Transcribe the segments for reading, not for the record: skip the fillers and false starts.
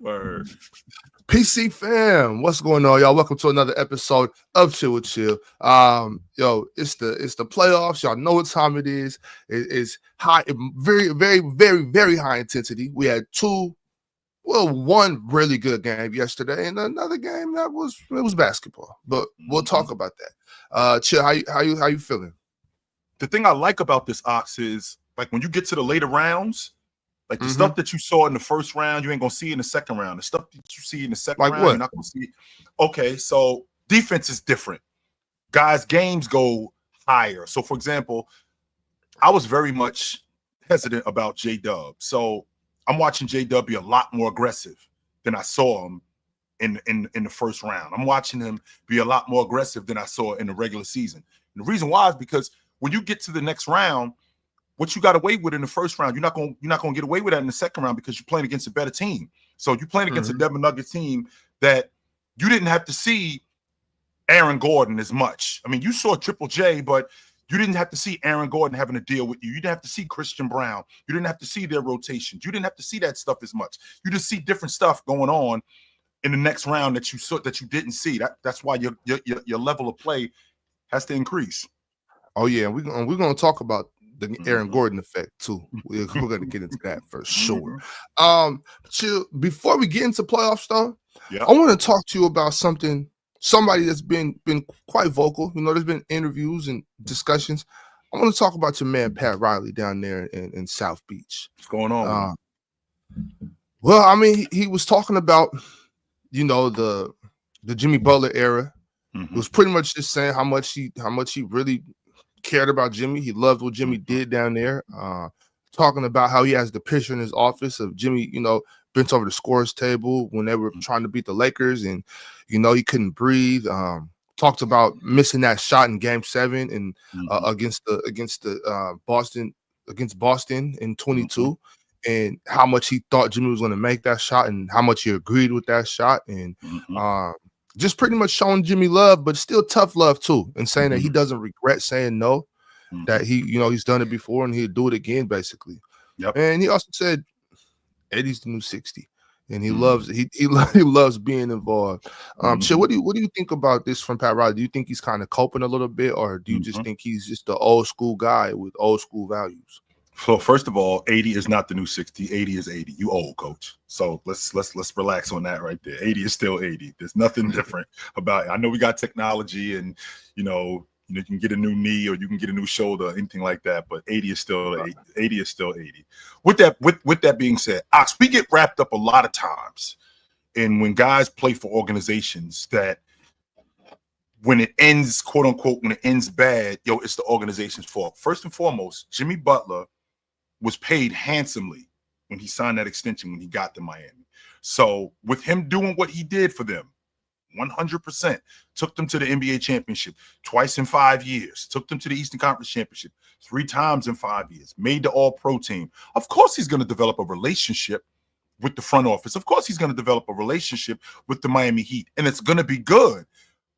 Word. PC fam, what's going on, y'all? Welcome to another episode of Chill with Chill. It's the playoffs. Y'all know what time it is. It's high, very, very, very, very high intensity. We had one really good game yesterday, and another game that was basketball. But we'll talk about that. Chill, how you feeling? The thing I like about this, Ox, is like when you get to the later rounds. Like the stuff that you saw in the first round, you ain't gonna see in the second round. The stuff that you see in the second round, what? You're not gonna see. Okay, so defense is different. Guys' games go higher. So, for example, I was very much hesitant about J-Dub. So I'm watching J-Dub be a lot more aggressive than I saw him in the first round. I'm watching him be a lot more aggressive than I saw in the regular season. And the reason why is because when you get to the next round, what you got away with in the first round, you're not gonna get away with that in the second round because you're playing against a better team. So you're playing against a Denver Nuggets team that you didn't have to see Aaron Gordon as much. I mean, you saw Triple J, but you didn't have to see Aaron Gordon having to deal with you. You didn't have to see Christian Brown. You didn't have to see their rotations. You didn't have to see that stuff as much. You just see different stuff going on in the next round that you saw that you didn't see. That's why your level of play has to increase. Oh yeah, we're gonna talk about the Aaron Gordon effect too. We're going to get into that for sure. Chill, before we get into playoffs, though, I want to talk to you about somebody that's been quite vocal. You know, there's been interviews and discussions. I want to talk about your man Pat Riley down there in South Beach. What's going on? Well, I mean, he was talking about, you know, the Jimmy Butler era. It was pretty much just saying how much he really cared about Jimmy. He loved what Jimmy did down there. Talking about how he has the picture in his office of Jimmy, you know, bent over the scorer's table when they were trying to beat the Lakers, and you know he couldn't breathe. Talked about missing that shot in Game 7 and against Boston in 22, and how much he thought Jimmy was going to make that shot, and how much he agreed with that shot, and just pretty much showing Jimmy love, but still tough love too, and saying that he doesn't regret saying no, that he's done it before and he'll do it again, basically. Yep. And he also said 80's the new 60, and he loves he loves being involved. Chill, what do you think about this from Pat Riley? Do you think he's kind of coping a little bit, or do you just think he's just the old school guy with old school values? So first of all, 80 is not the new 60. 80 is 80. You old, coach. So let's relax on that right there. 80 is still 80. There's nothing different about it. I know we got technology, and you can get a new knee or you can get a new shoulder, anything like that. But 80 is still 80. 80 is still 80. With that being said, Ox, we get wrapped up a lot of times in when guys play for organizations that when it ends, quote unquote, when it ends bad, it's the organization's fault. First and foremost, Jimmy Butler was paid handsomely when he signed that extension when he got to Miami. So with him doing what he did for them, 100%, took them to the NBA championship twice in 5 years, took them to the Eastern Conference championship 3 times in 5 years, made the all-pro team. Of course he's going to develop a relationship with the front office. Of course he's going to develop a relationship with the Miami Heat, and it's going to be good.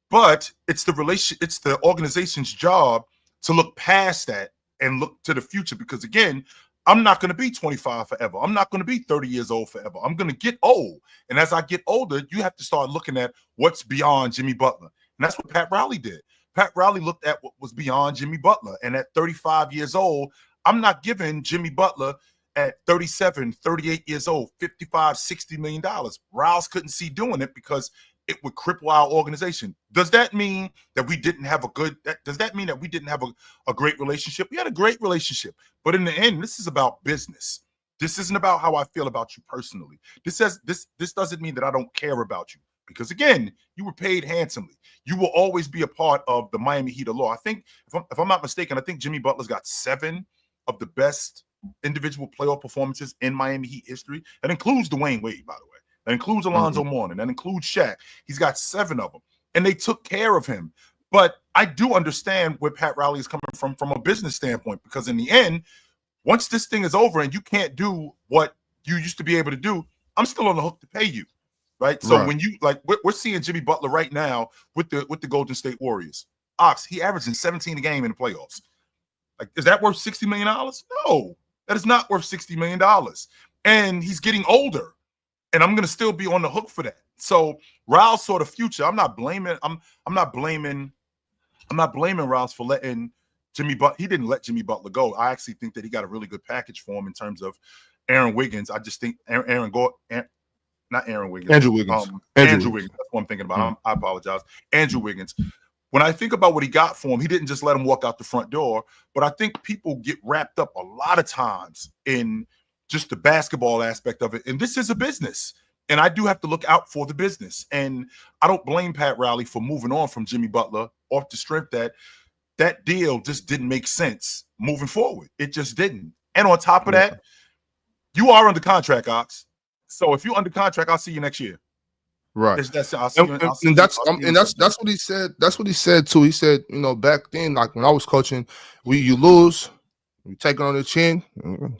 But it's the organization's job to look past that and look to the future, because again, I'm not going to be 25 forever. I'm not going to be 30 years old forever. I'm going to get old. And as I get older, you have to start looking at what's beyond Jimmy Butler. And that's what Pat Riley did. Pat Riley looked at what was beyond Jimmy Butler. And at 35 years old, I'm not giving Jimmy Butler at 37, 38 years old, $55, $60 million. Riles couldn't see doing it because it would cripple our organization. Does that mean that we didn't have a great relationship? We had a great relationship, but in the end, this is about business. This isn't about how I feel about you personally. This doesn't mean that I don't care about you, because again, you were paid handsomely. You will always be a part of the Miami Heat of law. I think, if I'm not mistaken, I think Jimmy Butler's got 7 of the best individual playoff performances in Miami Heat history. That includes Dwayne Wade, by the way. That includes Alonzo Mourning. That includes Shaq. He's got 7 of them, and they took care of him. But I do understand where Pat Riley is coming from a business standpoint, because in the end, once this thing is over and you can't do what you used to be able to do, I'm still on the hook to pay you, right? So when you we're seeing Jimmy Butler right now with the Golden State Warriors. Ox, he averaging 17 a game in the playoffs. Like, is that worth $60 million? No, that is not worth $60 million. And he's getting older. and I'm gonna still be on the hook for that. So Rouse saw the future. I'm not blaming Rouse for letting Jimmy Butler. He didn't let Jimmy Butler go. I actually think that he got a really good package for him in terms of Aaron Wiggins. I just think not Aaron Wiggins. Andrew Wiggins. Andrew Wiggins. That's what I'm thinking about. I apologize. Andrew Wiggins. When I think about what he got for him, he didn't just let him walk out the front door. But I think people get wrapped up a lot of times in just the basketball aspect of it. And this is a business. And I do have to look out for the business. And I don't blame Pat Riley for moving on from Jimmy Butler off the strength that that deal just didn't make sense moving forward. It just didn't. And on top of that, you are under contract, Ox. So if you're under contract, I'll see you next year. Right. That's what he said. That's what he said too. He said, back then, like when I was coaching, you lose, you take it on the chin,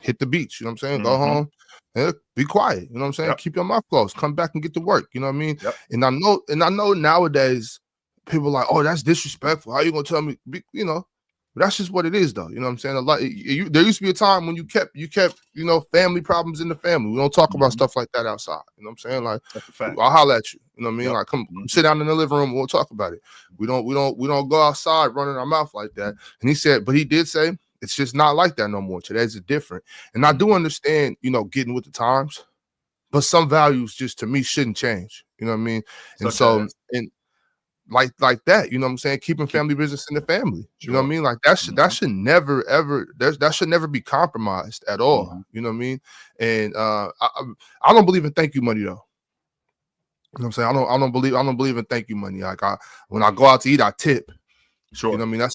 hit the beach. You know what I'm saying? Go home and be quiet. You know what I'm saying? Yep. Keep your mouth closed. Come back and get to work. You know what I mean? Yep. And I know nowadays people are like, oh, that's disrespectful. How you gonna tell me? But that's just what it is, though. You know what I'm saying? A lot. There used to be a time when you kept, family problems in the family. We don't talk about stuff like that outside. You know what I'm saying? Like, that's a fact. I'll holler at you. You know what I mean? Yep. Like, come sit down in the living room. We'll talk about it. We don't go outside running our mouth like that. And he said, but he did say it's just not like that no more. Today's different. And I do understand, getting with the times, but some values just to me shouldn't change. You know what I mean? And like that, you know what I'm saying? Keeping family business in the family. You know what I mean? Like that should never ever that should never be compromised at all. You know what I mean? And I don't believe in thank you money though. You know what I'm saying? I don't believe in thank you money. Like when I go out to eat, I tip. Sure. You know what I mean?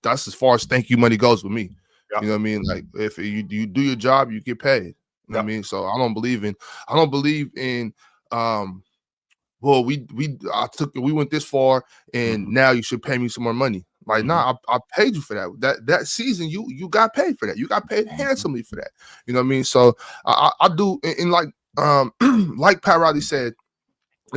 That's as far as thank you money goes with me. Yep. You know what I mean? Like if you do your job, you get paid. You know what I mean? So I don't believe in well, we went this far, and now you should pay me some more money. Like, nah, I paid you for that. That season, you got paid for that. You got paid handsomely for that. You know what I mean? So I do, and like like Pat Riley said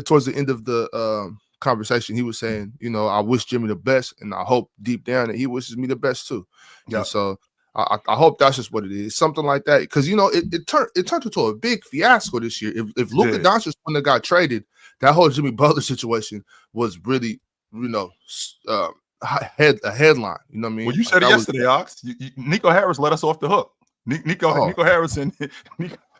towards the end of the conversation, he was saying, I wish Jimmy the best, and I hope deep down that he wishes me the best too. Yeah. So I hope that's just what it is, something like that, because it turned into a big fiasco this year. If Luka Doncic wouldn't have got traded, that whole Jimmy Butler situation was really, a headline. You know what I mean? Well, you said it yesterday, Ox. Nico Harris let us off the hook. Nico Harrison.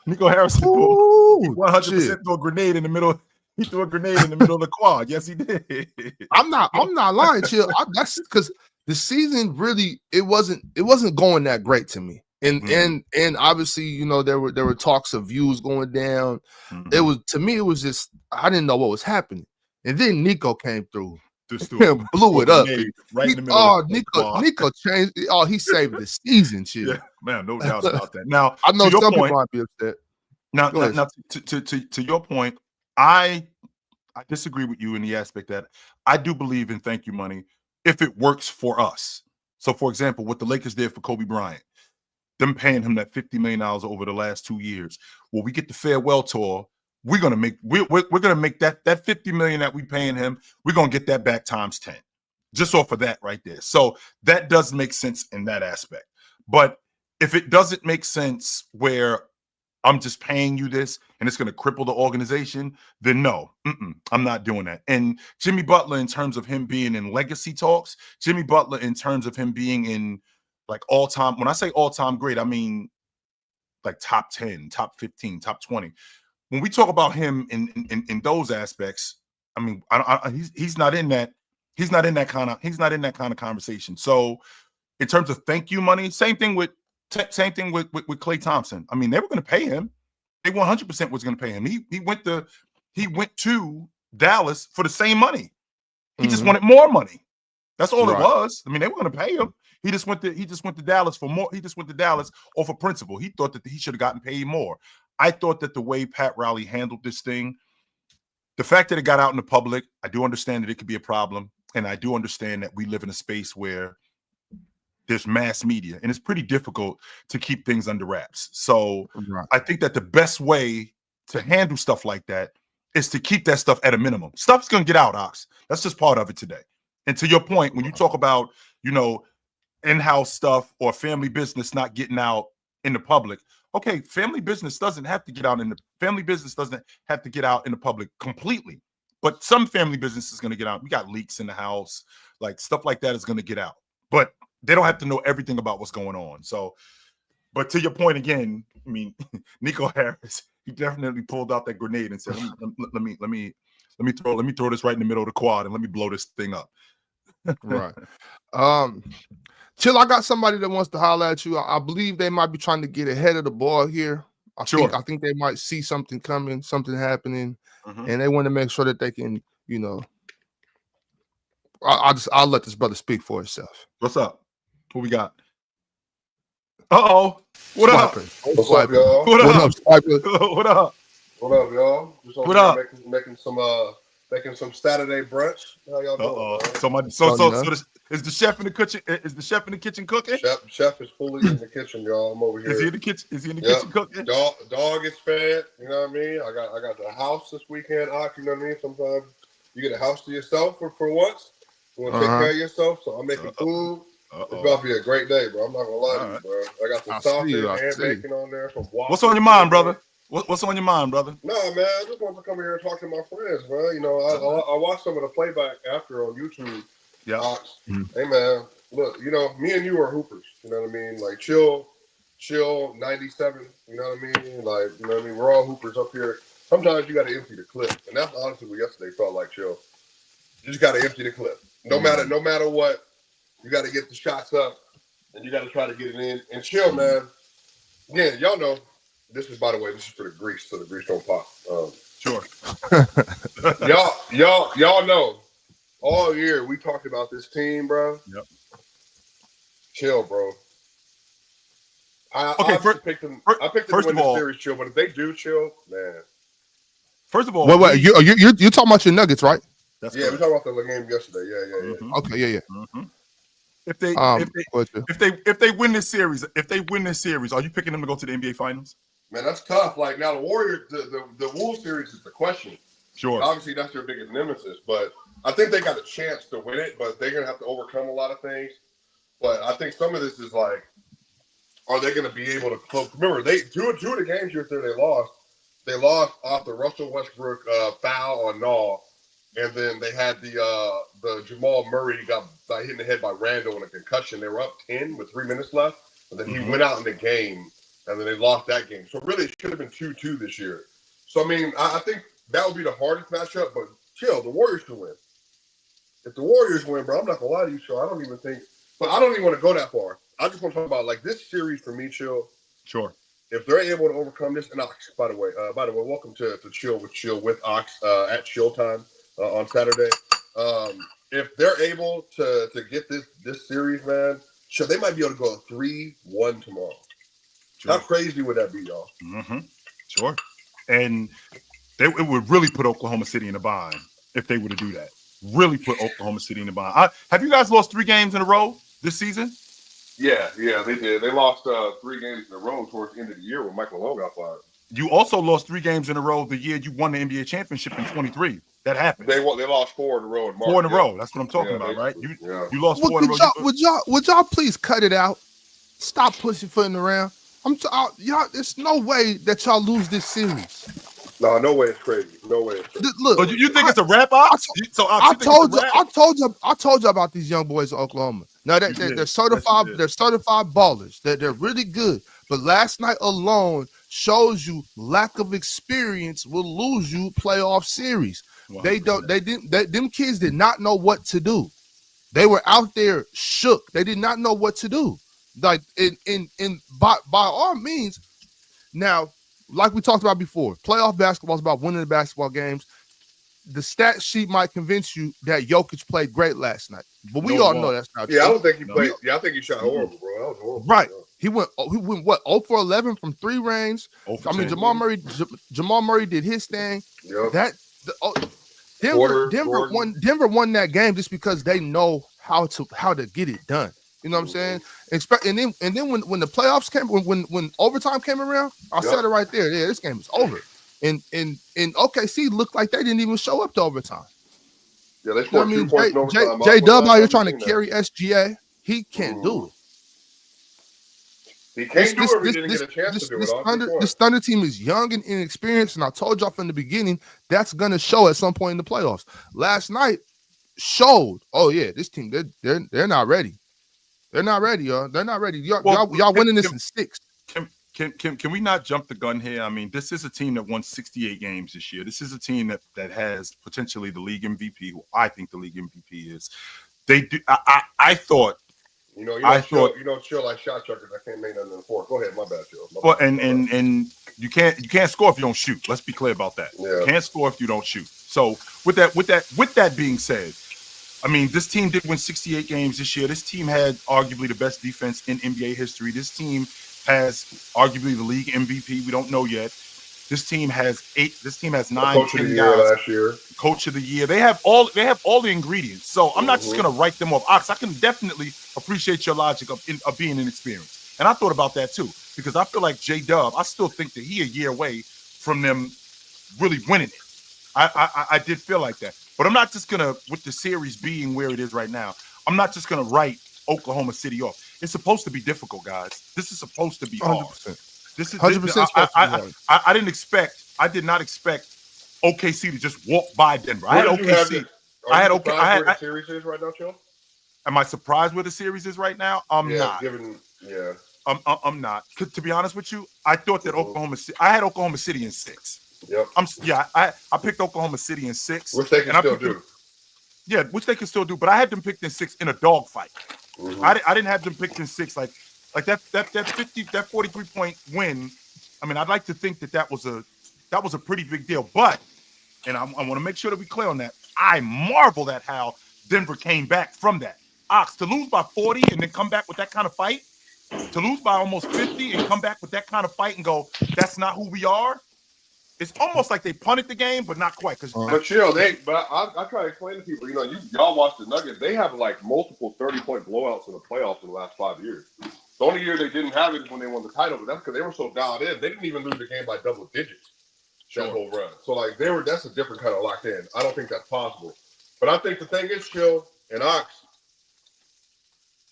Nico Harrison 100% threw a grenade in the middle. He threw a grenade in the middle of the quad. Yes, he did. I'm not lying, chill. That's because the season really it wasn't going that great to me. And obviously, there were talks of views going down. It was just I didn't know what was happening. And then Nico came through and blew it up. Right in the middle. Nico changed. Oh, he saved the season, chill. Yeah, man, no doubt about that. Now, I know some people might be upset. Now, to your point, I disagree with you in the aspect that I do believe in thank you money if it works for us. So, for example, what the Lakers did for Kobe Bryant, them paying him that $50 million over the last 2 years. Well, we get the farewell tour. We're gonna make that $50 million that we paying him. We're gonna get that back times 10, just off of that right there. So that does make sense in that aspect. But if it doesn't make sense where I'm just paying you this and it's going to cripple the organization, then no, I'm not doing that. And Jimmy Butler, in terms of him being in legacy talks, Jimmy Butler, in terms of him being in like all time, when I say all time great, I mean like top 10, top 15, top 20. When we talk about him in those aspects, I mean, he's not in that kind of conversation. So in terms of thank you money, same thing with Klay Thompson. I mean, they were going to pay him. They 100% was going to pay him. He went to Dallas for the same money. He just wanted more money. That's all it was. I mean, they were going to pay him. He just went to Dallas for more. He just went to Dallas off of principle. He thought that he should have gotten paid more. I thought that the way Pat Riley handled this thing, the fact that it got out in the public, I do understand that it could be a problem, and I do understand that we live in a space where there's mass media, and it's pretty difficult to keep things under wraps. So I think that the best way to handle stuff like that is to keep that stuff at a minimum. Stuff's going to get out, Ox. That's just part of it today. And to your point, when you talk about, in-house stuff or family business not getting out in the public, okay, family business doesn't have to get out in the public completely, but some family business is going to get out. We got leaks in the house, like stuff like that is going to get out, but they don't have to know everything about what's going on. So, but to your point again, I mean, Nico Harris, he definitely pulled out that grenade and said, let me throw this right in the middle of the quad and let me blow this thing up. Right. Chill, I got somebody that wants to holler at you. I believe they might be trying to get ahead of the ball here. I think they might see something coming, something happening, and they want to make sure that they can, you know. I'll let this brother speak for himself. What's up? What we got? Uh-oh. What up? What's up, y'all? What up? What up, y'all? Just what up? Making some Saturday brunch. How y'all doing? So is the chef in the kitchen? Is the chef in the kitchen cooking? Chef is fully in the kitchen, y'all. I'm over here. Is he in the kitchen? Kitchen cooking? Dog is fed. You know what I mean? I got the house this weekend. You know what I mean? Sometimes you get a house to yourself for once. You want to take care of yourself, so I'm making food. It's about to be a great day, bro. I'm not gonna lie to you, bro. I got some sausage and bacon on there from Waffle. What's on your mind, brother? What's on your mind, brother? No, man, I just want to come here and talk to my friends, bro. You know, I watched some of the playback after on YouTube. Yeah. Hey, man, look, you know, me and you are hoopers. You know what I mean? Like, chill, 97. You know what I mean? Like, you know what I mean? We're all hoopers up here. Sometimes you got to empty the clip, and that's honestly what yesterday felt like. Chill, you just got to empty the clip. No matter what, you got to get the shots up, and you got to try to get it in. And chill, man. Again, y'all know. This is, by the way, this is for the grease, so the grease don't pop. Sure. y'all know. All year we talked about this team, bro. Yep. Chill, bro. I picked them to win the series, chill. But if they do chill, man. First of all, wait. You're talking about your Nuggets, right? We're talking about the game yesterday. Yeah. Mm-hmm. Okay, yeah. Mm-hmm. If they win this series, are you picking them to go to the NBA Finals? Man, that's tough. Like now, the Warriors, the Wolves series is the question. Sure. Obviously, that's their biggest nemesis, but I think they got a chance to win it. But they're gonna have to overcome a lot of things. But I think some of this is like, are they gonna be able to close? Remember, two of the games yesterday they lost. They lost off the Russell Westbrook foul on Naw, and then they had the Jamal Murray got hit in the head by Randall in a concussion. They were up 10 with 3 minutes left, and then he went out in the game. And then they lost that game. So really, it should have been 2-2 this year. So, I mean, I think that would be the hardest matchup. But chill, the Warriors can win. If the Warriors win, bro, I'm not going to lie to you, chill. I don't even want to go that far. I just want to talk about, like, this series for me, chill. Sure. If they're able to overcome this, and Ox, by the way, welcome to Chill with Ox at Chill Time on Saturday. If they're able to get this series, man, sure, they might be able to go 3-1 tomorrow. Sure. How crazy would that be, y'all? Mm-hmm. Sure. And it would really put Oklahoma City in a bind if they were to do that. Really put Oklahoma City in a bind. Have you guys lost 3 games in a row this season? Yeah, they did. They lost 3 games in a row towards the end of the year when Michael Malone got fired. You also lost 3 games in a row the year you won the NBA championship in 23. That happened. They lost 4 in a row in March. 4 in a row. That's what I'm talking about, right? You lost 4 in a row. Would y'all please cut it out? Stop pussyfooting around. Y'all, there's no way that y'all lose this series. No way it's crazy. No way it's crazy. Look, but you think it's a wrap up? I told you about these young boys in Oklahoma. Now they're certified. They're certified ballers. They're really good. But last night alone shows you lack of experience will lose you playoff series. 100%. Them kids did not know what to do. They were out there shook. They did not know what to do. Like by all means, now, like we talked about before, playoff basketball is about winning the basketball games. The stat sheet might convince you that Jokic played great last night, but we all know that's not true. I don't think he played. I think he shot horrible, bro. That was horrible. Right. Bro. He went what 0 for 11 from 3 range. Jamal Murray did his thing. Yep. Denver won that game just because they know how to get it done. You know what I'm saying? And then when the playoffs came, when overtime came around, I said it right there. Yeah, this game is over. And OKC looked like they didn't even show up to overtime. Yeah, they scored 2 points in overtime. J-Dub out here trying to carry SGA. He can't do it. He can't do it if he didn't get a chance to do it. This Thunder team is young and inexperienced, and I told y'all from the beginning that's gonna show at some point in the playoffs. Last night showed, oh yeah, this team they're not ready. They're not ready, y'all. They're not ready. Y'all winning this in 6. Can we not jump the gun here? I mean, this is a team that won 68 games this year. This is a team that has potentially the league MVP, who I think the league MVP is. They do. I thought. Chill like shot chuckers. I can't make nothing in the fourth. Go ahead, my bad, Chill. Well, and you can't score if you don't shoot. Let's be clear about that. Yeah. You can't score if you don't shoot. So with that being said, I mean, this team did win 68 games this year. This team had arguably the best defense in NBA history. This team has arguably the league MVP. We don't know yet. This team has 9 Coach of the year last year. Coach of the year. They have all the ingredients. So I'm not just gonna write them off. Ox, I can definitely appreciate your logic of being inexperienced. And I thought about that too, because I feel like J-Dub, I still think that he a year away from them really winning it. I did feel like that. But I'm not just gonna, with the series being where it is right now, I'm not just gonna write Oklahoma City off. It's supposed to be difficult, guys. This is supposed to be hard. 100%. This is 100%. I did not expect OKC to just walk by Denver. I had OKC. I had OKC. Where the series is right now, Chill? Am I surprised where the series is right now? I'm not. I'm not. To be honest with you, I thought that Oklahoma City. I had Oklahoma City in 6. Yep. I picked Oklahoma City in 6. Which they can still do. Yeah, which they can still do. But I had them picked in 6 in a dogfight. Mm-hmm. I didn't have them picked in 6 like that 43-point win. I mean, I'd like to think that was a pretty big deal. But, and I want to make sure that we clear on that. I marveled at how Denver came back from that. Ox, to lose by 40 and then come back with that kind of fight, to lose by almost 50 and come back with that kind of fight and go, that's not who we are. It's almost like they punted the game, but not quite. But Chill, I try to explain to people, y'all watch the Nuggets. They have like multiple 30-point blowouts in the playoffs in the last 5 years. The only year they didn't have it is when they won the title, but that's because they were so dialed in. They didn't even lose the game by double digits. That whole run. So like that's a different kind of locked in. I don't think that's possible. But I think the thing is, Chill and Ox,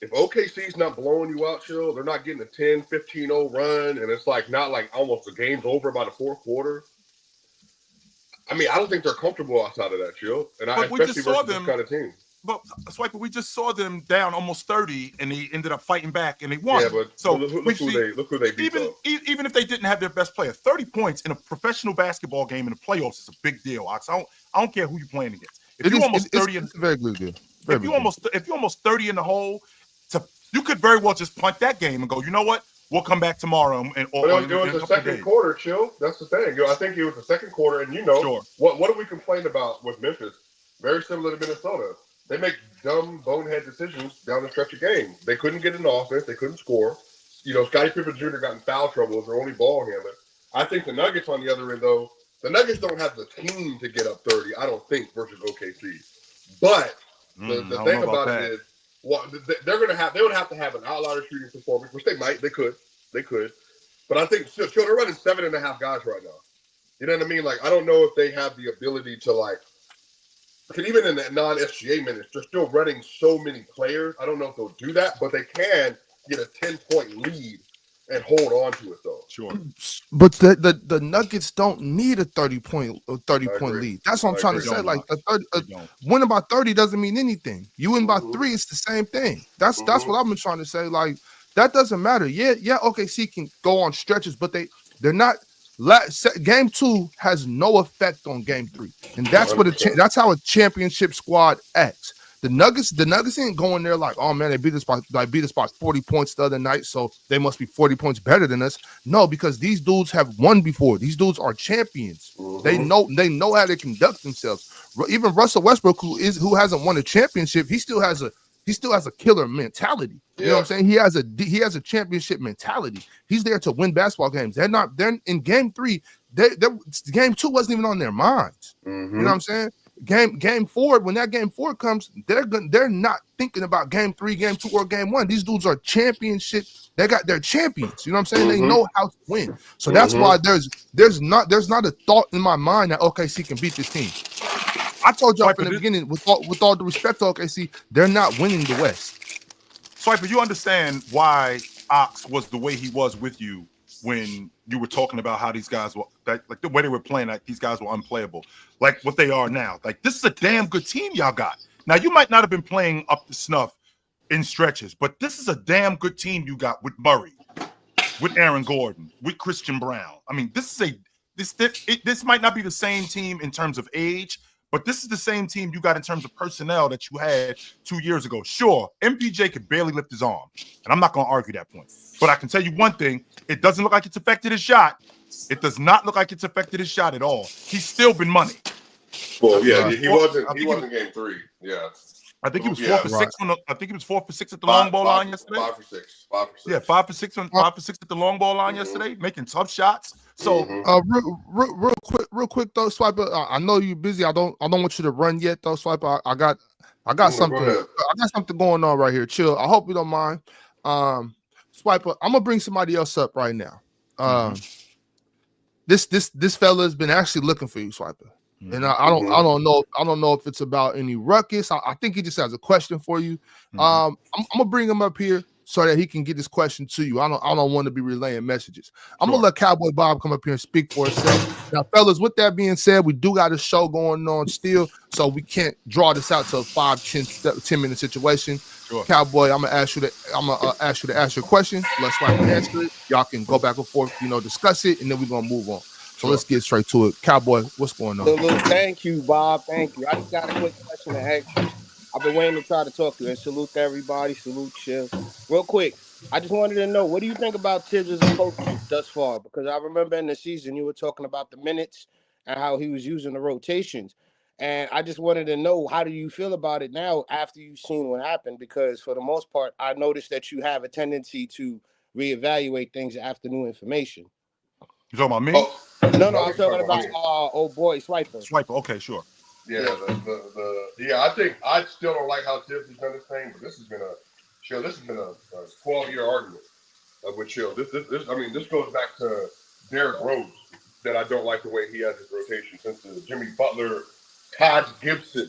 if OKC's not blowing you out, Chill, they're not getting a 10-15-0 run, and it's like not like almost the game's over by the fourth quarter. I mean, I don't think they're comfortable outside of that, Chill. And especially versus this kind of team. But Swiper, we just saw them down almost 30, and they ended up fighting back, and they won. Yeah, but so look who they beat. Even if they didn't have their best player, 30 points in a professional basketball game in the playoffs is a big deal. Ox. I don't care who you're playing against. If you're almost 30, it's a very good deal. If you're almost 30 in the hole, you could very well just punt that game and go, you know what? We'll come back tomorrow. It was the second quarter, Chill. That's the thing. I think it was the second quarter, and what do we complain about with Memphis? Very similar to Minnesota. They make dumb, bonehead decisions down the stretch of games. They couldn't get an offense. They couldn't score. Scottie Pippen Jr. got in foul trouble as their only ball handler. I think the Nuggets on the other end, though, the Nuggets don't have the team to get up 30, I don't think, versus OKC. But the thing about it is, they would have to have an outlier shooting performance, which they might. They could. But I think still they're running 7.5 guys right now. You know what I mean? Like, I don't know if they have the ability to because even in the non-SGA minutes, they're still running so many players. I don't know if they'll do that, but they can get a 10-point lead and hold on to it, though. Sure. But the Nuggets don't need a 30-point lead. That's what I'm trying to say. Like, winning by 30 doesn't mean anything. You win by 3, it's the same thing. That's what I've been trying to say. Like, that doesn't matter. Yeah, OKC can go on stretches, but they're not. Game 2 has no effect on Game 3, and that's that's how a championship squad acts. The Nuggets ain't going there like, oh man, they beat us by 40 points the other night, so they must be 40 points better than us. No, because these dudes have won before. These dudes are champions. They know how to conduct themselves. Even Russell Westbrook, who hasn't won a championship, he still has a killer mentality. You know what I'm saying? He has a championship mentality. He's there to win basketball games. They're in Game 3. Game 2 wasn't even on their minds. You know what I'm saying? Game 4, when that Game 4 comes, they're not thinking about Game 3, Game 2, or Game 1. These dudes are championship. They're champions. You know what I'm saying? They know how to win. So that's why there's not a thought in my mind that OKC can beat this team. I told y'all from the beginning, with all the respect to OKC, they're not winning the West. Swiper, you understand why Ox was the way he was with you when you were talking about how these guys were, like the way they were playing, like these guys were unplayable, like what they are now. Like, this is a damn good team y'all got. Now, you might not have been playing up to snuff in stretches, but this is a damn good team you got with Murray, with Aaron Gordon, with Christian Brown. I mean, this might not be the same team in terms of age, but this is the same team you got in terms of personnel that you had 2 years ago. Sure, MPJ could barely lift his arm, and I'm not going to argue that point. But I can tell you one thing, it doesn't look like it's affected his shot. It does not look like it's affected his shot at all. He's still been money. Well, yeah, he wasn't game 3. Yeah. I think he was 4 for 6 on I think he was 4 for 6 at the long ball line yesterday. 5 for 6. 5 for 6. Yeah, 5 for 6 at the long ball line yesterday, making tough shots. So real quick though, Swiper. I know you're busy. I don't want you to run yet though, Swiper. I got something. I got something going on right here. Chill. I hope you don't mind. Swiper, I'm gonna bring somebody else up right now. This fella has been actually looking for you, Swiper. And I don't know if it's about any ruckus. I think he just has a question for you. I'm gonna bring him up here so that he can get his question to you. I don't want to be relaying messages. I'm gonna let Cowboy Bob come up here and speak for himself. Now, fellas, with that being said, we do got a show going on still, so we can't draw this out to a 5-10 minute situation. Sure. Cowboy, I'm gonna ask you to ask your question. Let's answer it. Y'all can go back and forth, discuss it, and then we're gonna move on. So let's get straight to it. Cowboy, what's going on? Salute. Thank you, Bob. Thank you. I just got a quick question to ask you. I've been waiting to try to talk to you. And salute to everybody. Salute, Chill. Real quick, I just wanted to know, what do you think about Tibs as a coach thus far? Because I remember in the season you were talking about the minutes and how he was using the rotations. And I just wanted to know, how do you feel about it now after you've seen what happened? Because for the most part, I noticed that you have a tendency to reevaluate things after new information. You talking about me? No, I'm talking about old boy Swiper. Okay, sure. Yeah, I think I still don't like how Tibs has done this thing, but this has been a 12-year argument with Chill. This goes back to Derrick Rose, that I don't like the way he has his rotation since the Jimmy Butler, Todd Gibson,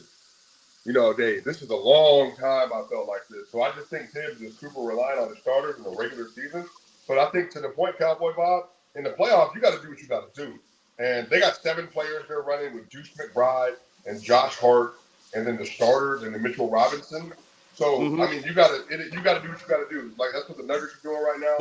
days. This is a long time I felt like this. So I just think Tibs is super reliant on the starters in the regular season. But I think, to the point, Cowboy Bob, in the playoffs, you got to do what you got to do. And they got 7 players they're running with Juice McBride and Josh Hart, and then the starters and the Mitchell Robinson. So you got to do what you got to do. Like, that's what the Nuggets are doing right now.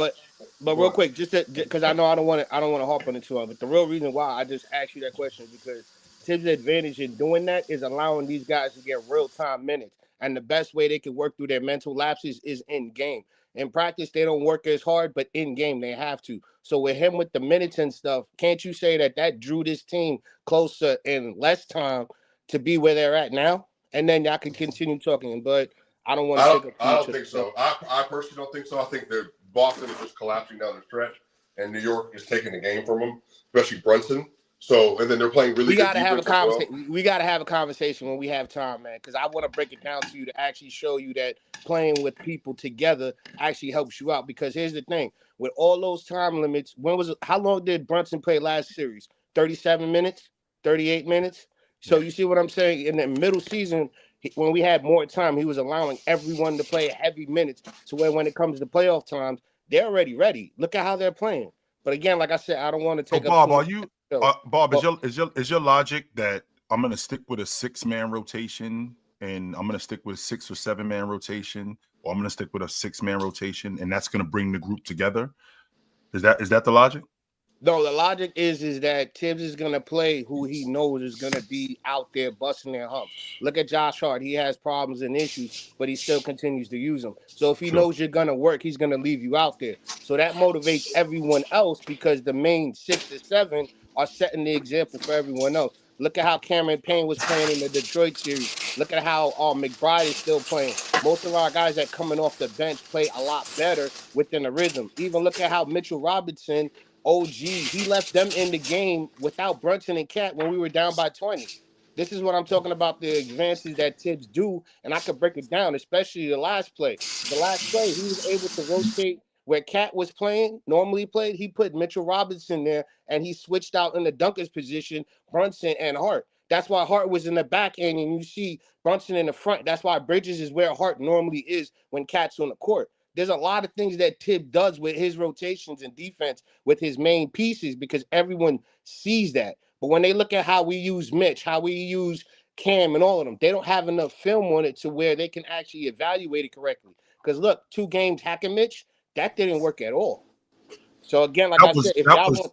But real quick, just because I know I don't want to harp on it too long. But the real reason why I just asked you that question is because Tibbs' advantage in doing that is allowing these guys to get real time minutes, and the best way they can work through their mental lapses is in game. In practice, they don't work as hard, but in game, they have to. So with him with the minutes and stuff, can't you say that drew this team closer in less time to be where they're at now? And then y'all can continue talking. But I don't want to take up too much. I don't think so. I personally don't think so. I think that Boston is just collapsing down the stretch, and New York is taking the game from them, especially Brunson. So, and then they're playing really. We gotta have a conversation. We gotta have a conversation when we have time, man. Because I want to break it down to you to actually show you that playing with people together actually helps you out. Because here's the thing: with all those time limits, how long did Brunson play last series? 37 minutes, 38 minutes. So you see what I'm saying? In the middle season, when we had more time, he was allowing everyone to play heavy minutes. So when it comes to playoff times, they're already ready. Look at how they're playing. But again, like I said, I don't want to take up. Bob, is your logic that I'm going to stick with a 6-man rotation, and I'm going to stick with a 6 or 7-man rotation, or I'm going to stick with a 6-man rotation, and that's going to bring the group together? Is that the logic? No, the logic is that Tibs is going to play who he knows is going to be out there busting their humps. Look at Josh Hart. He has problems and issues, but he still continues to use them. So if he knows you're going to work, he's going to leave you out there. So that motivates everyone else because the main 6 or 7 are setting the example for everyone else. Look at how Cameron Payne was playing in the Detroit series. Look at how McBride is still playing. Most of our guys that coming off the bench play a lot better within the rhythm. Even look at how Mitchell Robinson, OG, he left them in the game without Brunson and Cat when we were down by 20. This is what I'm talking about, the advances that Tibs do, and I could break it down, especially the last play. The last play, he was able to rotate where Cat was normally played. He put Mitchell Robinson there, and he switched out in the dunker's position, Brunson and Hart. That's why Hart was in the back end, and you see Brunson in the front. That's why Bridges is where Hart normally is when Cat's on the court. there's a lot of things that Tib does with his rotations and defense with his main pieces because everyone sees that. But when they look at how we use Mitch, how we use Cam and all of them, they don't have enough film on it to where they can actually evaluate it correctly. Because look, 2 games hacking Mitch, that didn't work at all. So again, like I said, if y'all want,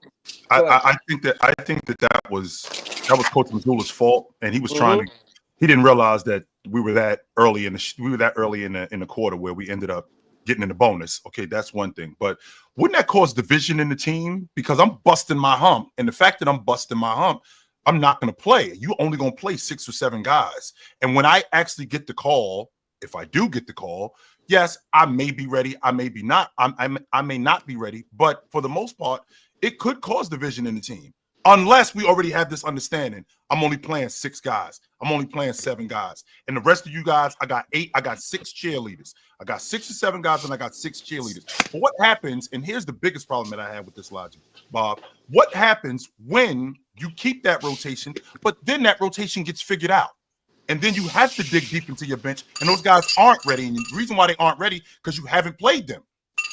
I think that was Coach Mazzulla's fault, and he was trying to. He didn't realize that we were that early in the quarter where we ended up getting in the bonus. Okay, that's one thing, but wouldn't that cause division in the team? Because I'm busting my hump, and the fact that I'm busting my hump, I'm not going to play. You only going to play 6 or 7 guys, and when I actually get the call, if I do get the call, yes, I may be ready. I may be not. I may not be ready, but for the most part, it could cause division in the team. Unless we already have this understanding, I'm only playing 6 guys. I'm only playing 7 guys. And the rest of you guys, I got 8. I got 6 cheerleaders. I got 6 or 7 guys, and I got 6 cheerleaders. But what happens, and here's the biggest problem that I have with this logic, Bob, what happens when you keep that rotation, but then that rotation gets figured out? And then you have to dig deep into your bench, and those guys aren't ready. And the reason why they aren't ready, because you haven't played them.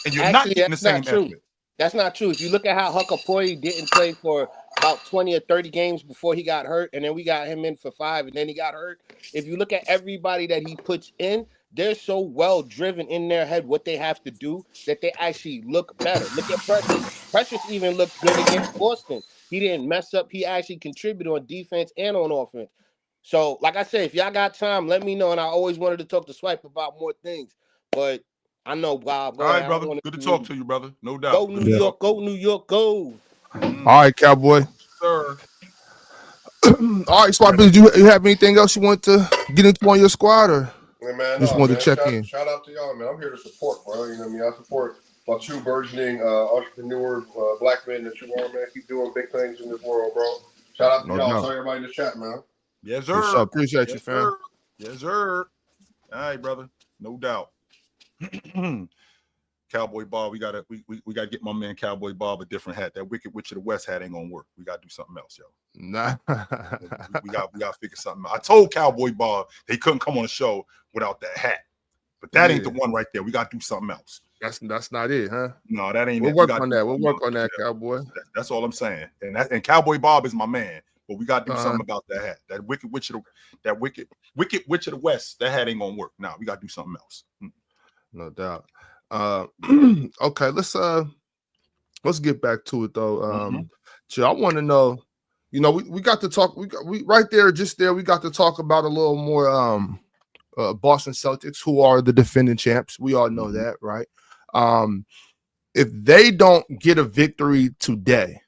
And you're not getting the same effort. That's not true. If you look at how Huckapoi didn't play for about 20 or 30 games before he got hurt, and then we got him in for 5, and then he got hurt. If you look at everybody that he puts in, they're so well driven in their head what they have to do that they actually look better. Look at Precious. Precious even looked good against Boston. He didn't mess up. He actually contributed on defense and on offense. So, like I said, if y'all got time, let me know. And I always wanted to talk to Swipe about more things, but I know, Bob. All right, brother. Good to talk to you, brother. No doubt. Go New York. Go New York. Go. All right, Cowboy. Sir. All right, Swap. Do you have anything else you want to get into on your squad, or just wanted to check in? Shout out to y'all, man. I'm here to support, bro. You know what I mean? I support my 2 burgeoning entrepreneur black men that you are, man. Keep doing big things in this world, bro. Shout out to y'all. Sorry, everybody in the chat, man. Yes, sir. Yes, appreciate you, fam. Yes, sir. All right, brother. No doubt. Cowboy Bob, we gotta get my man Cowboy Bob a different hat. That Wicked Witch of the West hat ain't gonna work. We gotta do something else, yo. Nah. we gotta figure something out. I told Cowboy Bob they couldn't come on the show without that hat, but that ain't the one right there. We gotta do something else. That's not it, huh? No, that ain't. We'll work on that. We'll work on that, Cowboy. That's all I'm saying. And Cowboy Bob is my man. But we gotta do something about that hat. That wicked witch of the West. That hat ain't gonna work. Nah, we gotta do something else. No doubt. Okay, let's get back to it though. So I want to know, you know, we got to talk. We right there, just there. We got to talk about a little more. Boston Celtics, who are the defending champs. We all know that, right? If they don't get a victory today,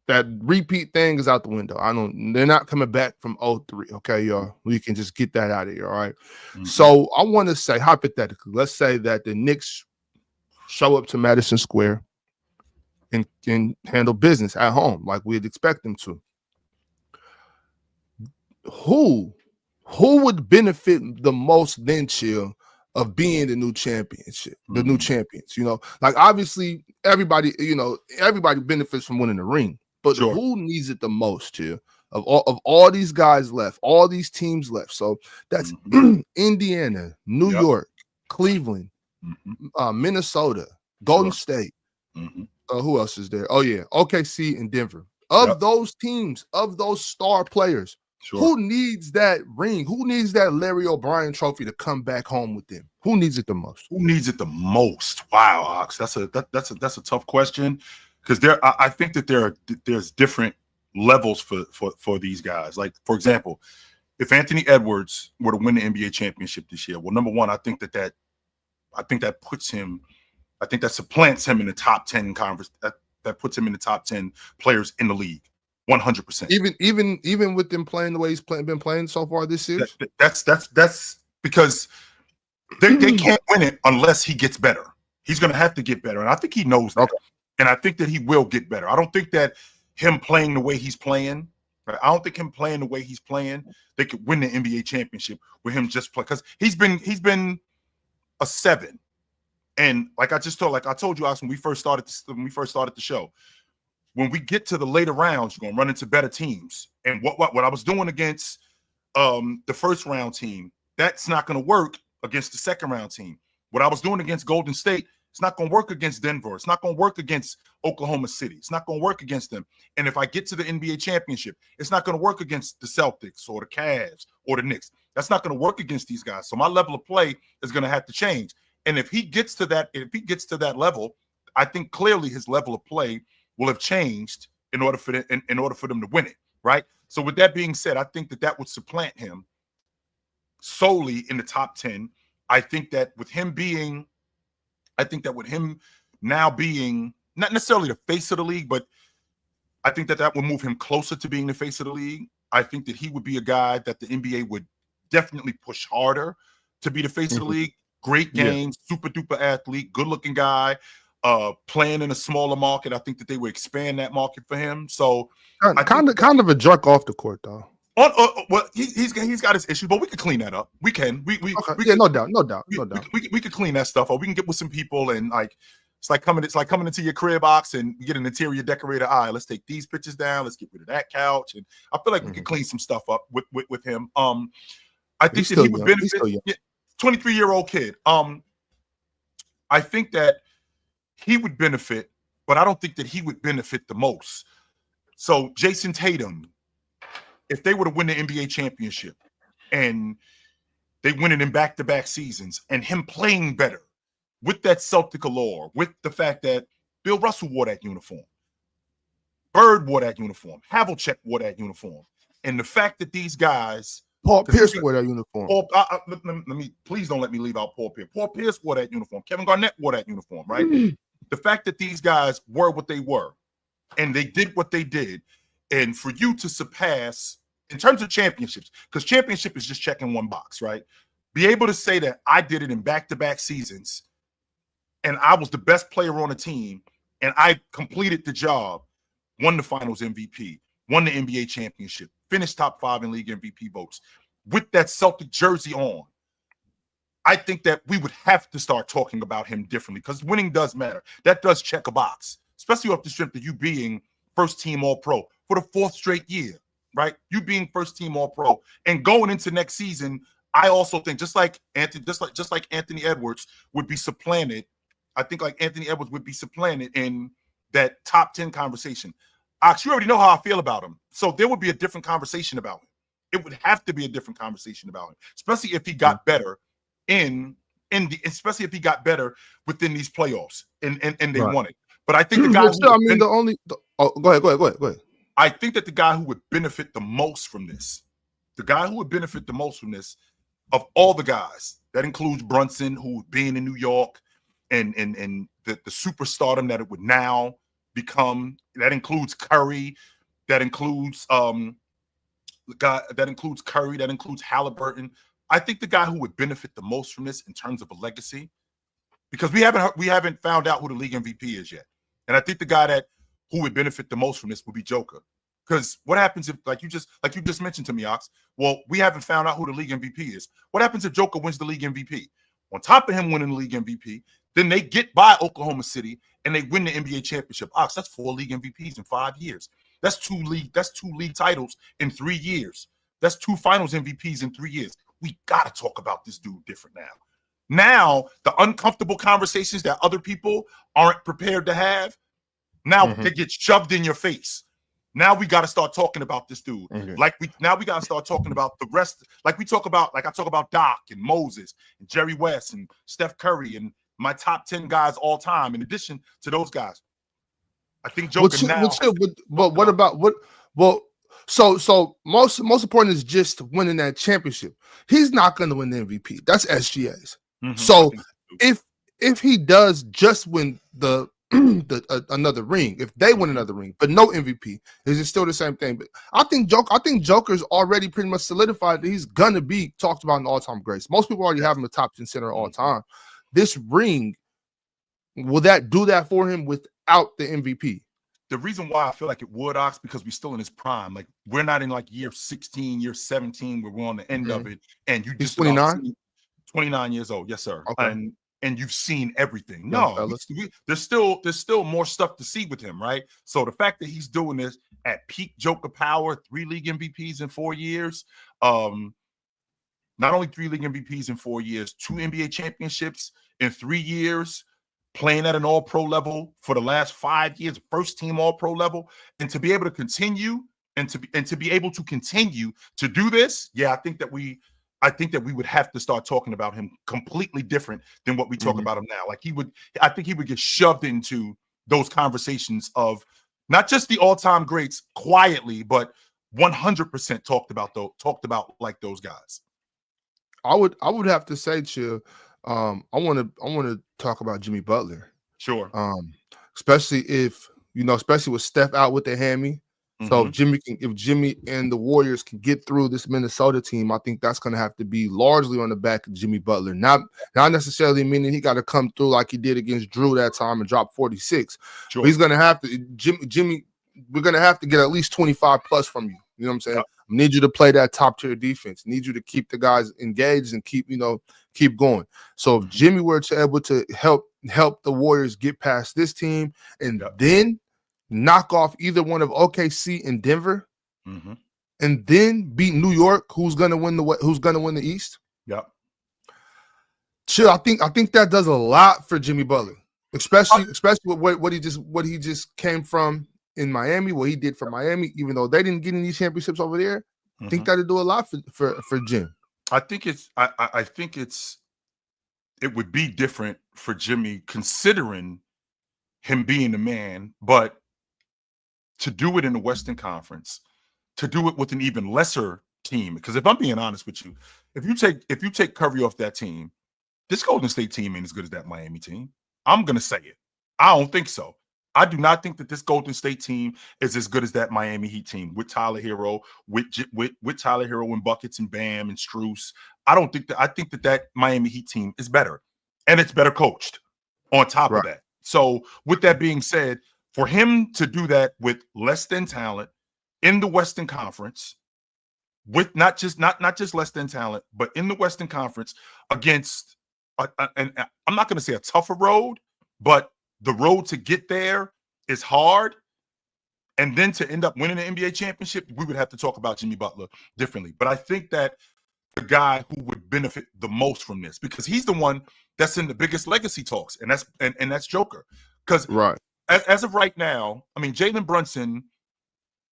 that repeat thing is out the window. They're not coming back from 0-3. Okay, y'all. We can just get that out of here. All right. So I want to say, hypothetically, let's say that the Knicks show up to Madison Square and handle business at home like we'd expect them to. Who would benefit the most then, Chill, of being the new championship, the new champions? You know, like obviously everybody benefits from winning the ring. But who needs it the most, Chill? Of all these guys left, all these teams left. So that's Indiana, New York, Cleveland, Minnesota, Golden State. Who else is there? Oh, yeah, OKC and Denver. Of those teams, of those star players, who needs that ring? Who needs that Larry O'Brien trophy to come back home with them? Who needs it the most? Who needs it the most? Wow, Ox, that's a tough question. Because I think that there's different levels for these guys. Like, for example, if Anthony Edwards were to win the NBA championship this year, well, number one, I think that puts him, I think that supplants him in the top 10 conference. That puts him in the top 10 players in the league, 100%. Even with them playing the way he's been playing so far this year. That's because they can't win it unless he gets better. He's going to have to get better, and I think he knows that. And I think that he will get better. I don't think that him playing the way he's playing, right? I don't think him playing the way he's playing, they could win the NBA championship with him just play. Because he's been a 7. And like I told you, Alex, when we first started the show, when we get to the later rounds, you're gonna run into better teams. And what I was doing against the first round team, that's not gonna work against the second round team. What I was doing against Golden State, it's not going to work against Denver. It's not going to work against Oklahoma City. It's not going to work against them. And if I get to the NBA championship, it's not going to work against the Celtics or the Cavs or the Knicks. That's not going to work against these guys. So my level of play is going to have to change. And if he gets to that level, I think clearly his level of play will have changed in order for them to win it, right? So with that being said, I think that would supplant him solely in the top 10. I think that with him now being not necessarily the face of the league, but I think that would move him closer to being the face of the league. I think that he would be a guy that the NBA would definitely push harder to be the face of the league. Great game, super duper athlete, good looking guy, playing in a smaller market. I think that they would expand that market for him. So kind of a jerk off the court though. Well, he's got his issues, but we could clean that up. We can. No doubt. We could clean that stuff up. We can get with some people and it's like coming into your crib box and you get an interior decorator. All right, let's take these pictures down. Let's get rid of that couch. And I feel like we can clean some stuff up with him. I think that he would benefit. 23-year-old kid. I think that he would benefit, but I don't think that he would benefit the most. So Jason Tatum, if they were to win the NBA championship and they win it in back-to-back seasons and him playing better with that Celtic allure, with the fact that Bill Russell wore that uniform, Bird wore that uniform, Havlicek wore that uniform, and the fact that these guys, Paul Pierce wore that uniform. Please don't let me leave out Paul Pierce. Paul Pierce wore that uniform. Kevin Garnett wore that uniform, right? The fact that these guys were what they were and they did what they did, and for you to surpass in terms of championships, because championship is just checking one box, right? Be able to say that I did it in back-to-back seasons and I was the best player on the team and I completed the job, won the finals MVP, won the NBA championship, finished top 5 in league MVP votes with that Celtic jersey on. I think that we would have to start talking about him differently because winning does matter. That does check a box, especially off the strength of you being first team All-Pro for the 4th straight year, right? You being first team All-Pro and going into next season, I also think just like Anthony Edwards would be supplanted. I think like Anthony Edwards would be supplanted in that top 10 conversation. Ox, you already know how I feel about him. So there would be a different conversation about him. It would have to be a different conversation about him, especially if he got better especially if he got better within these playoffs and they won it. But I think the guy go ahead. I think that the guy who would benefit the most from this, of all the guys, that includes Brunson, who being in New York and the superstardom that it would now become, that includes Curry, that includes Halliburton. I think the guy who would benefit the most from this in terms of a legacy, because we haven't found out who the league MVP is yet, and I think the guy who would benefit the most from this would be Joker. Because what happens if, like you just mentioned to me, Ox, well, we haven't found out who the league MVP is. What happens if Joker wins the league MVP? On top of him winning the league MVP, then they get by Oklahoma City and they win the NBA championship. Ox, that's 4 league MVPs in 5 years. That's two league titles in 3 years. That's 2 finals MVPs in 3 years. We got to talk about this dude different now. Now, the uncomfortable conversations that other people aren't prepared to have, now they get shoved in your face. Now we got to start talking about this dude. We got to start talking about the rest. I talk about Doc and Moses and Jerry West and Steph Curry and my top 10 guys all time. In addition to those guys, I think Joker So most important is just winning that championship. He's not going to win the MVP. That's SGA's. So if he does just win the another ring, if they win another ring, but no MVP, is it still the same thing? But I think Joker's already pretty much solidified that he's gonna be talked about in all-time greats. Most people already have him a top 10 center all time. This ring, will that do that for him without the MVP? The reason why I feel like it would, Ox, because we're still in his prime. Like, we're not in like year 16, year 17, where we're on the end of it. And you just 29 years old. Yes, sir. Okay. And you've seen everything. No, there's still more stuff to see with him, right? So the fact that he's doing this at peak Joker power, 3 league MVPs in 4 years, not only 3 league MVPs in 4 years, 2 NBA championships in 3 years, playing at an all-pro level for the last 5 years, first team all-pro level, and to be able to continue and to be able to continue to do this, I think that we would have to start talking about him completely different than what we talk about him now. Like I think he would get shoved into those conversations of not just the all-time greats quietly, but 100% talked about like those guys. I would have to say, Chill, I want to talk about Jimmy Butler. Sure. Especially especially with Steph out with the hammy. So if Jimmy and the Warriors can get through this Minnesota team, I think that's going to have to be largely on the back of Jimmy Butler. Not necessarily meaning he got to come through like he did against Drew that time and drop 46. Sure. But he's going to have to Jimmy. We're going to have to get at least 25 plus from you. You know what I'm saying? Yep. I need you to play that top tier defense. I need you to keep the guys engaged and keep going. So if Jimmy were to able to help the Warriors get past this team and then knock off either one of OKC and Denver, and then beat New York, who's gonna win the East? Yep. Chill. I think that does a lot for Jimmy Butler, especially with what he just came from in Miami, what he did for Miami, even though they didn't get any championships over there. I think that'd do a lot for Jim. I think it would be different for Jimmy considering him being the man, but to do it in the Western Conference, to do it with an even lesser team. Because if I'm being honest with you, if you take Curry off that team, this Golden State team ain't as good as that Miami team. I'm gonna say it. I don't think so. I do not think that this Golden State team is as good as that Miami Heat team with Tyler Hero, with Tyler Hero and buckets and Bam and Strus. I think that Miami Heat team is better, and it's better coached. On top of that, so with that being said, for him to do that with less than talent in the Western Conference, with not just less than talent, but in the Western Conference against, and I'm not going to say a tougher road, but the road to get there is hard. And then to end up winning the NBA championship, we would have to talk about Jimmy Butler differently. But I think that the guy who would benefit the most from this, because he's the one that's in the biggest legacy talks, and that's Joker. Because as of right now, I mean, Jalen Brunson,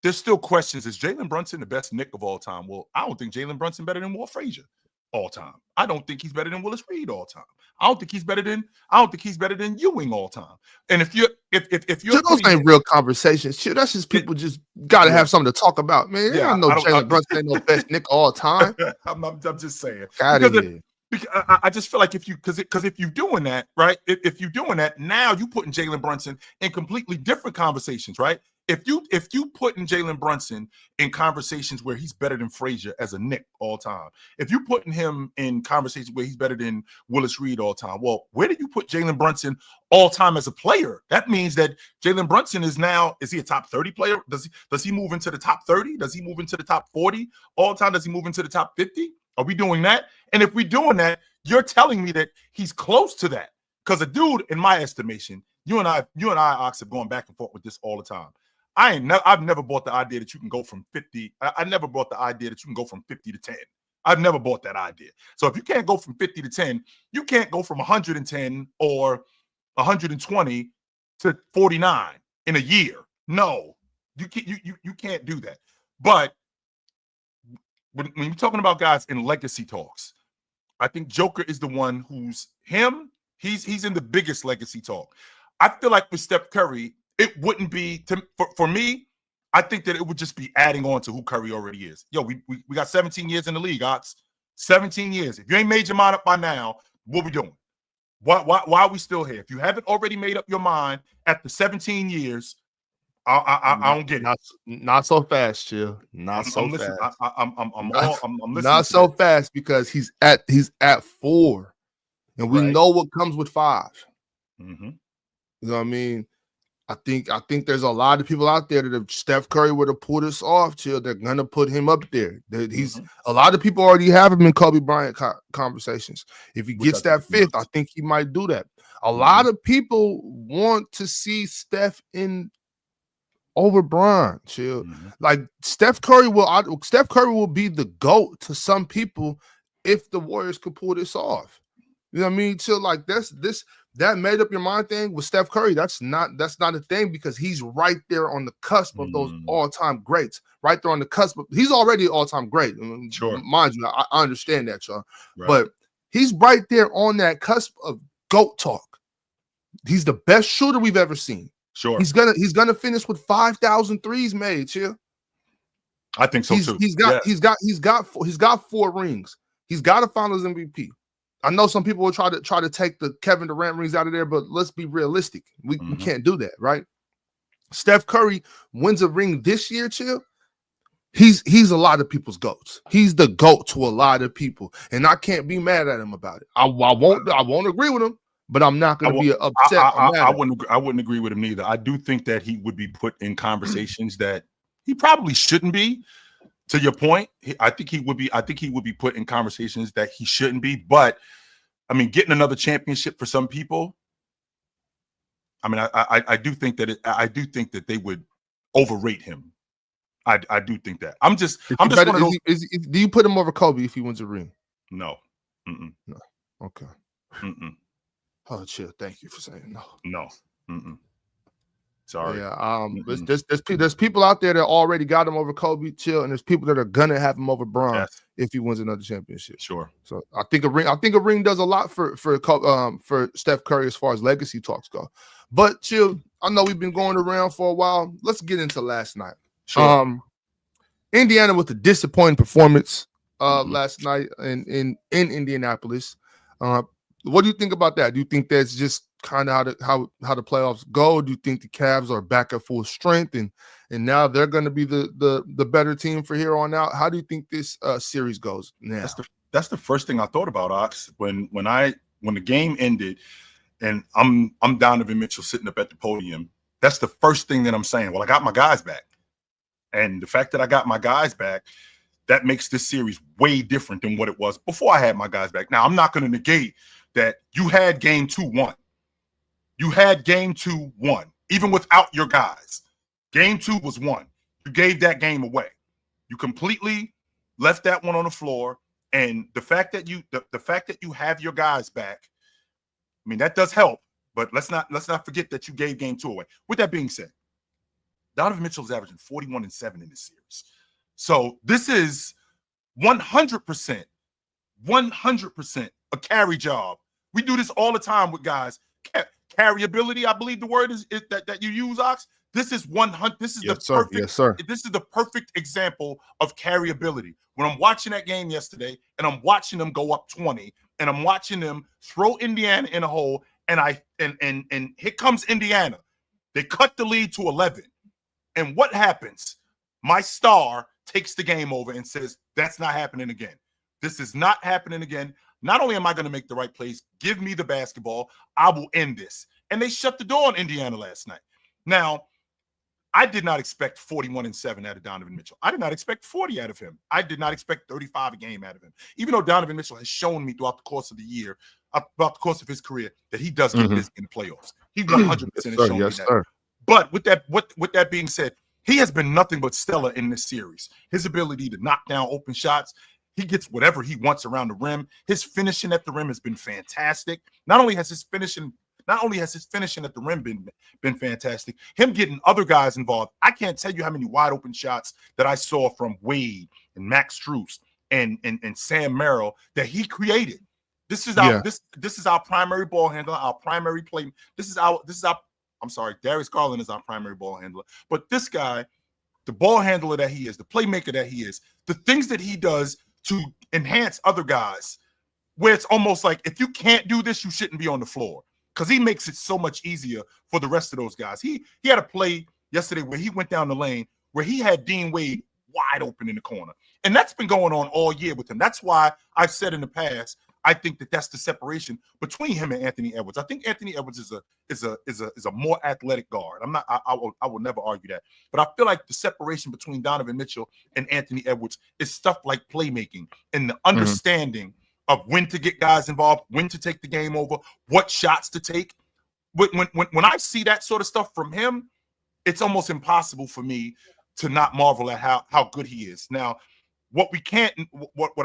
there's still questions. Is Jalen Brunson the best Knick of all time? Well, I don't think Jalen Brunson better than Walt Frazier all time. I don't think he's better than Willis Reed all time. I don't think he's better than Ewing all time. And if you're those ain't real conversations. Shit, that's just people just gotta have something to talk about, man. I know Jalen Brunson ain't no best Knick all time. I'm just saying. Because I just feel like if you're doing that, right? If you're doing that, now you putting Jalen Brunson in completely different conversations, right? If you putting Jalen Brunson in conversations where he's better than Frazier as a Knick all time, if you putting him in conversations where he's better than Willis Reed all time, well, where do you put Jalen Brunson all time as a player? That means that Jalen Brunson is he a top 30 player? Does he move into the top 30? Does he move into the top 40 all time? Does he move into the top 50? Are we doing that? And if we're doing that, you're telling me that he's close to that. Because a dude, in my estimation, you and I, Ox, have gone back and forth with this all the time. I've never bought the idea that you can go from 50. I never bought the idea that you can go from 50 to 10. I've never bought that idea. So if you can't go from 50 to 10, you can't go from 110 or 120 to 49 in a year. No, you can't do that. But when you're talking about guys in legacy talks, I think Joker is the one he's in the biggest legacy talk. I feel like with Steph Curry, it wouldn't be for me. I think that it would just be adding on to who Curry already is. Yo, we got 17 years in the league, Ox. 17 years. If you ain't made your mind up by now, what we doing? Why are we still here? If you haven't already made up your mind after 17 years, I don't get it. Not so fast, Chill. Not so fast. I'm listening. Not so fast because he's at 4, and we know what comes with 5. Mm-hmm. You know what I mean? I think there's a lot of people out there that if Steph Curry were to pull this off, Chill, they're gonna put him up there. A lot of people already have him in Kobe Bryant conversations. If he gets that 5th, I think he might do that. A lot of people want to see Steph in over Bron, Chill. Like Steph Curry will be the GOAT to some people if the Warriors could pull this off. You know what I mean? So like that made up your mind thing with Steph Curry. That's not a thing because he's right there on the cusp of those all-time greats. Right there on the cusp. He's already an all-time great. Sure. Mind you, I understand that, y'all. Right. But he's right there on that cusp of GOAT talk. He's the best shooter we've ever seen. Sure. He's gonna finish with 5,000 threes made, chill. I think so too. He's got 4 rings. He's got a Finals MVP. I know some people will try to take the Kevin Durant rings out of there, but let's be realistic. We can't do that, right? Steph Curry wins a ring this year, chill. He's a lot of people's GOATs. He's the GOAT to a lot of people, and I can't be mad at him about it. I won't agree with him, but I'm not going to be upset. I wouldn't agree with him neither. I do think that he would be put in conversations that he probably shouldn't be. To your point, I think he would be put in conversations that he shouldn't be. But I mean, getting another championship for some people, I mean, I do think that they would overrate him. I do think that. I'm just one of those. Do you put him over Kobe if he wins a ring? No. No. Okay. Oh, chill. Thank you for saying no. No. Sorry. Yeah. There's people out there that already got him over Kobe, chill, and there's people that are gonna have him over Bron if he wins another championship. Sure. So I think a ring does a lot for Steph Curry as far as legacy talks go. But chill, I know we've been going around for a while. Let's get into last night. Sure. Indiana with a disappointing performance last night in Indianapolis. What do you think about that? Do you think that's just kind of how the playoffs go? Do you think the Cavs are back at full strength and now they're going to be the better team for here on out? How do you think this series goes now? That's the first thing I thought about, Ox, when the game ended and I'm Donovan Mitchell sitting up at the podium. That's the first thing that I'm saying. Well, I got my guys back, and the fact that I got my guys back, that makes this series way different than what it was before I had my guys back. Now, I'm not going to negate that you had game 2-1. You had game 2-1, even without your guys. Game 2 was won. You gave that game away. You completely left that one on the floor. And the fact that you have your guys back, I mean, that does help. But let's not forget that you gave game 2 away. With that being said, Donovan Mitchell is averaging 41-7 in this series. So this is 100% a carry job. We do this all the time with guys. Carryability, I believe the word is that you use, Ox. This is 100. This is This is the perfect example of carryability. When I'm watching that game yesterday, and I'm watching them go up 20, and I'm watching them throw Indiana in a hole, and here comes Indiana. They cut the lead to 11, and what happens? My star takes the game over and says, "That's not happening again. This is not happening again. Not only am I going to make the right plays, give me the basketball, I will end this." And they shut the door on Indiana last night. Now, I did not expect 41-7 out of Donovan Mitchell. I did not expect 40 out of him. I did not expect 35 a game out of him. Even though Donovan Mitchell has shown me throughout the course of the year, throughout the course of his career, that he does get busy in the playoffs. He 100% has shown me that. Sir. But with that being said, he has been nothing but stellar in this series. His ability to knock down open shots, he gets whatever he wants around the rim. His finishing at the rim has been fantastic. Not only has his finishing at the rim been fantastic, him getting other guys involved. I can't tell you how many wide open shots that I saw from Wade and Max Strus and Sam Merrill that he created. This is our primary ball handler, our primary play. Darius Garland is our primary ball handler. But this guy, the ball handler that he is, the playmaker that he is, the things that he does to enhance other guys, where it's almost like if you can't do this, you shouldn't be on the floor, because he makes it so much easier for the rest of those guys. He had a play yesterday where he went down the lane where he had Dean Wade wide open in the corner, and that's been going on all year with him. That's why I've said in the past, I think that's the separation between him and Anthony Edwards. I think Anthony Edwards is a more athletic guard. I will never argue that. But I feel like the separation between Donovan Mitchell and Anthony Edwards is stuff like playmaking and the understanding of when to get guys involved, when to take the game over, what shots to take. When I see that sort of stuff from him, it's almost impossible for me to not marvel at how good he is. Now, what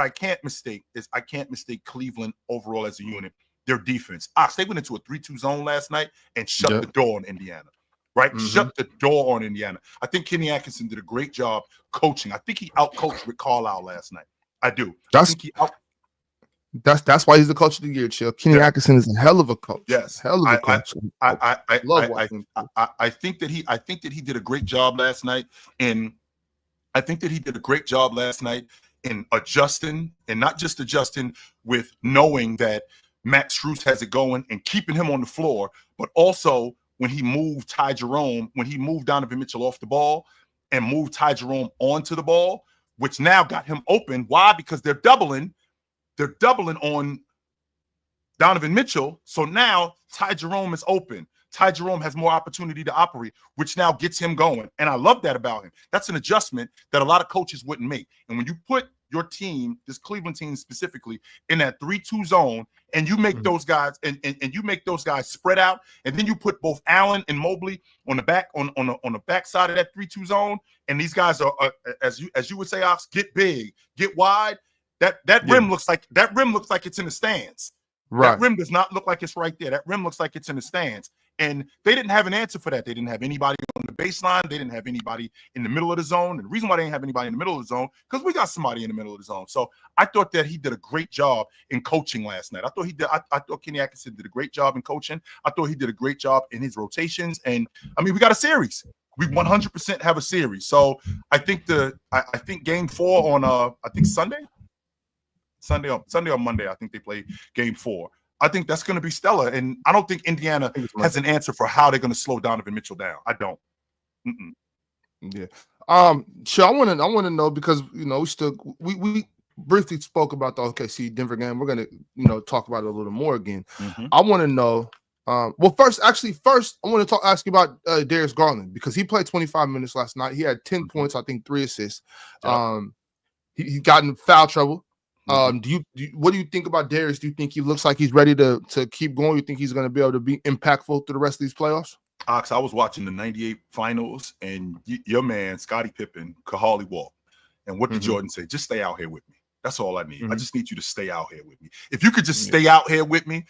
I can't mistake is I can't mistake Cleveland overall as a unit. Their defense. They went into a 3-2 zone last night and shut the door on Indiana. Right? Shut the door on Indiana. I think Kenny Atkinson did a great job coaching. I think he outcoached Rick Carlisle last night. I do. That's why he's the coach of the year, Chill. Kenny Atkinson is a hell of a coach. Yes. Hell of a coach. I think that he did a great job last night. And I think that he did a great job last night in adjusting, and not just adjusting with knowing that Max Strus has it going and keeping him on the floor, but also when he moved Donovan Mitchell off the ball and moved Ty Jerome onto the ball, which now got him open. Why? Because they're doubling on Donovan Mitchell. So now Ty Jerome is open. Ty Jerome has more opportunity to operate, which now gets him going. And I love that about him. That's an adjustment that a lot of coaches wouldn't make. And when you put your team, this Cleveland team specifically, in that 3-2 zone, and you make those guys and you make those guys spread out, and then you put both Allen and Mobley on the back on the back side of that 3-2 zone, and these guys are as you would say, Ox, get big, get wide. That rim looks like it's in the stands. Right. That rim does not look like it's right there. That rim looks like it's in the stands. And they didn't have an answer for that. They didn't have anybody on the baseline. They didn't have anybody in the middle of the zone. And the reason why they didn't have anybody in the middle of the zone, because we got somebody in the middle of the zone. So I thought that he did a great job in coaching last night. I thought Kenny Atkinson did a great job in coaching. I thought he did a great job in his rotations. And I mean, we got a series. We 100% have a series. So I think game 4 on I think Sunday or Monday, I think they play game 4. I think that's going to be stellar, and I don't think Indiana has an answer for how they're going to slow Donovan Mitchell down. I don't. Yeah. Sure. I want to know, because we briefly spoke about the OKC Denver game. We're going to talk about it a little more again. I want to know. First, I want to ask you about Darius Garland, because he played 25 minutes last night. He had 10 points, I think 3 assists. He got in foul trouble. What do you think about Darius? Do you think he looks like he's ready to keep going? You think he's going to be able to be impactful through the rest of these playoffs? Ox, I was watching the 98 finals, and your man, Scottie Pippen, could hardly walk. And what did Jordan say? Just stay out here with me. That's all I need. I just need you to stay out here with me. If you could just stay out here with me,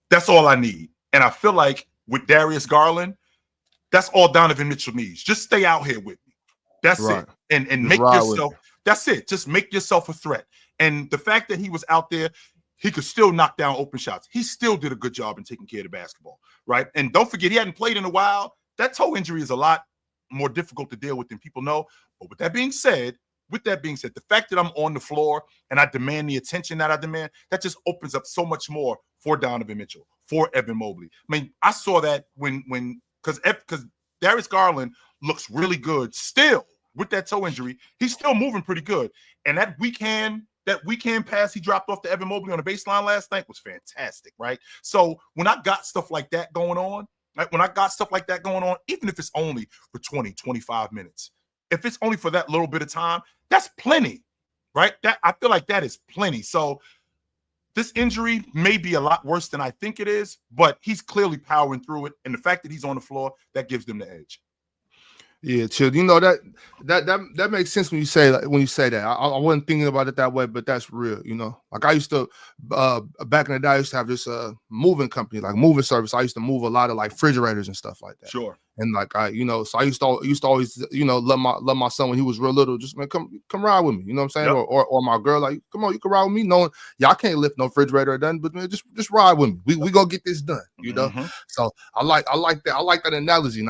that's all I need. And I feel like with Darius Garland, that's all Donovan Mitchell needs. Just stay out here with me. That's it. And make yourself, that's it. Just make yourself a threat. And the fact that he was out there, he could still knock down open shots. He still did a good job in taking care of the basketball, right? And don't forget, he hadn't played in a while. That toe injury is a lot more difficult to deal with than people know. But with that being said, the fact that I'm on the floor and I demand the attention that I demand, that just opens up so much more for Donovan Mitchell, for Evan Mobley. I mean, I saw that because Darius Garland looks really good still with that toe injury. He's still moving pretty good. And that weekend pass he dropped off to Evan Mobley on the baseline last night was fantastic, right? So when I got stuff like that going on, even if it's only for 20, 25 minutes, if it's only for that little bit of time, that's plenty, right? That I feel like that is plenty. So this injury may be a lot worse than I think it is, but he's clearly powering through it. And the fact that he's on the floor, that gives them the edge. Yeah, Chill. That makes sense when you say that. I wasn't thinking about it that way, but that's real. Like I used to back in the day, I used to have this moving company, like moving service. I used to move a lot of like refrigerators and stuff like that. Sure. And like so I used to always let my son when he was real little, just man, come ride with me. You know what I'm saying? Yep. Or my girl, like, come on, you can ride with me. Knowing I can't lift no refrigerator or done, but man, just ride with me. We gonna get this done. So I like that. I like that analogy, and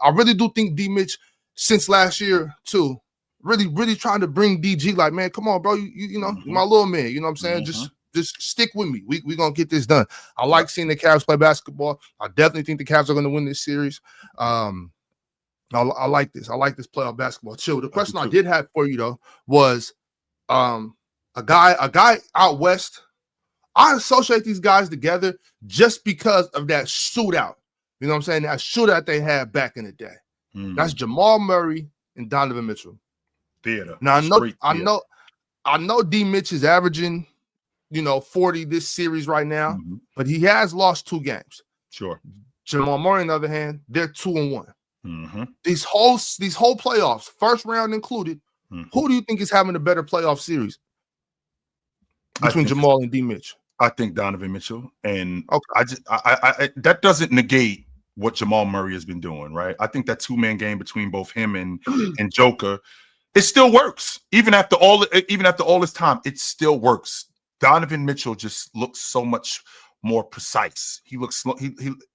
I really do think D Mitch, since last year too, really trying to bring DG, like, man, come on, bro, you know, my little man, you know what I'm saying? Just stick with me. We gonna get this done. I like seeing the Cavs play basketball. I definitely think the Cavs are gonna win this series. I like this. I like this playoff basketball. Chill. The question I did have for you though was a guy out west. I associate these guys together just because of that shootout. You know what I'm saying? That shootout they had back in the day. That's Jamal Murray and Donovan Mitchell. Theater. Now I know D Mitch is averaging, 40 this series right now, but he has lost 2 games. Sure. Jamal Murray, on the other hand, they're 2-1. These whole playoffs, first round included, Who do you think is having a better playoff series between Jamal and D. Mitch? I think Donovan Mitchell, and okay. I that doesn't negate what Jamal Murray has been doing, right? I think that 2-man game between both him and Joker, it still works. Even after all this time, it still works. Donovan Mitchell just looks so much more precise. He looks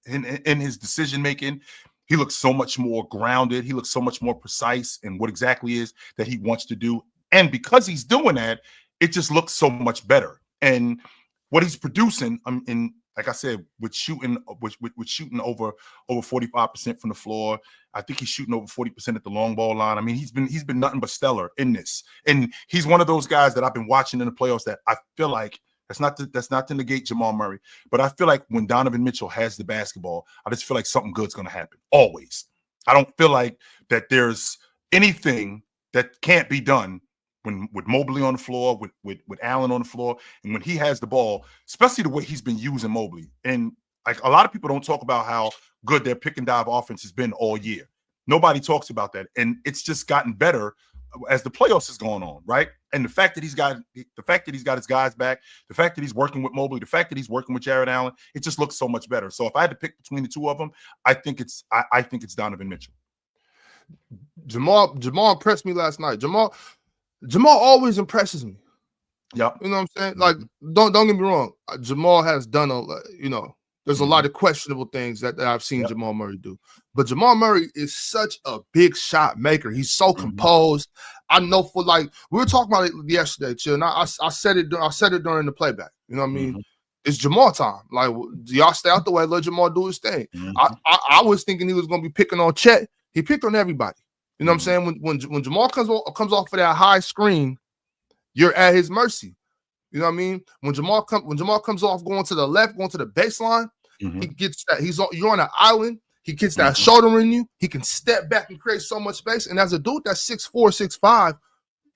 in his decision making. He looks so much more grounded. He looks so much more precise in what exactly is that he wants to do. And because he's doing that, it just looks so much better. And what he's producing, in like I said, with shooting over 45% from the floor. I think he's shooting over 40% at the long ball line. I mean, he's been nothing but stellar in this. And he's one of those guys that I've been watching in the playoffs that I feel like that's not to negate Jamal Murray, but I feel like when Donovan Mitchell has the basketball, I just feel like something good's going to happen. Always. I don't feel like that there's anything that can't be done with Mobley on the floor, with Allen on the floor, and when he has the ball, especially the way he's been using Mobley. And like a lot of people don't talk about how good their pick and dive offense has been all year. Nobody talks about that, and it's just gotten better as the playoffs is going on, right? And the fact that he's got his guys back, the fact that he's working with Mobley, the fact that he's working with Jared Allen, it just looks so much better. So if I had to pick between the two of them, I think it's Donovan Mitchell. Jamal impressed me last night. Jamal always impresses me. Yeah, you know what I'm saying. Like, don't get me wrong. Jamal has done there's a lot of questionable things that I've seen Jamal Murray do. But Jamal Murray is such a big shot maker. He's so composed. I know we were talking about it yesterday, Chill. And I said it during the playback. You know what I mean? It's Jamal time. Like, y'all stay out the way, let Jamal do his thing. I was thinking he was gonna be picking on Chet. He picked on everybody. You know what I'm saying? When Jamal comes off of that high screen, you're at his mercy. You know what I mean? When Jamal comes off going to the left, going to the baseline, he gets that. You're on an island. He gets that shoulder in you. He can step back and create so much space. And as a dude that's 6'4", 6'5",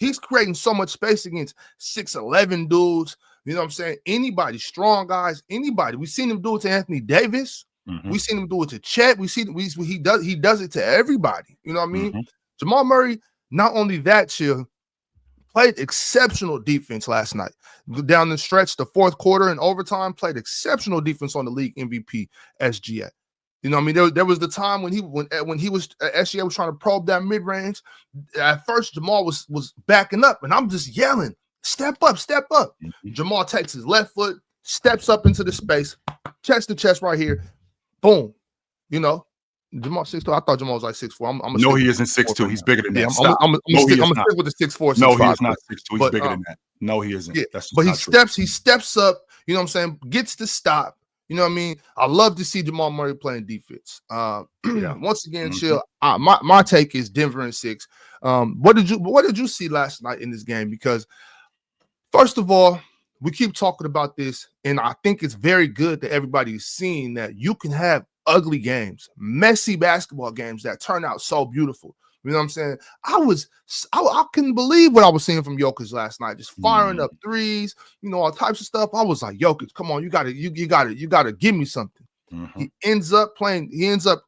he's creating so much space against 6'11" dudes. You know what I'm saying? Anybody, strong guys, anybody. We've seen him do it to Anthony Davis. We've seen him do it to Chet. He does it to everybody. You know what I mean? Jamal Murray, not only that, Chill, played exceptional defense last night. Down the stretch, the fourth quarter and overtime, played exceptional defense on the league MVP SGA. You know what I mean? There was the time when SGA was trying to probe that mid-range. At first, Jamal was backing up, and I'm just yelling, step up, step up. Jamal takes his left foot, steps up into the space, chest to chest right here. Boom. You know, Jamal 6'2". I thought Jamal was like 6'4". No, he isn't 6'2". He's bigger than that. I'm gonna stick with the 6'4". No, he is not 6'2". He's bigger than that. No, he isn't. Yeah, but he steps up. You know what I'm saying? Gets the stop. You know what I mean? I love to see Jamal Murray playing defense. Once again, Chill. My take is Denver in 6. What did you see last night in this game? Because first of all, we keep talking about this, and I think it's very good that everybody is seeing that you can have ugly games, messy basketball games that turn out so beautiful. You know what I'm saying? I couldn't believe what I was seeing from Jokic last night, just firing up threes, all types of stuff. I was like, Jokic, come on, you gotta give me something. He ends up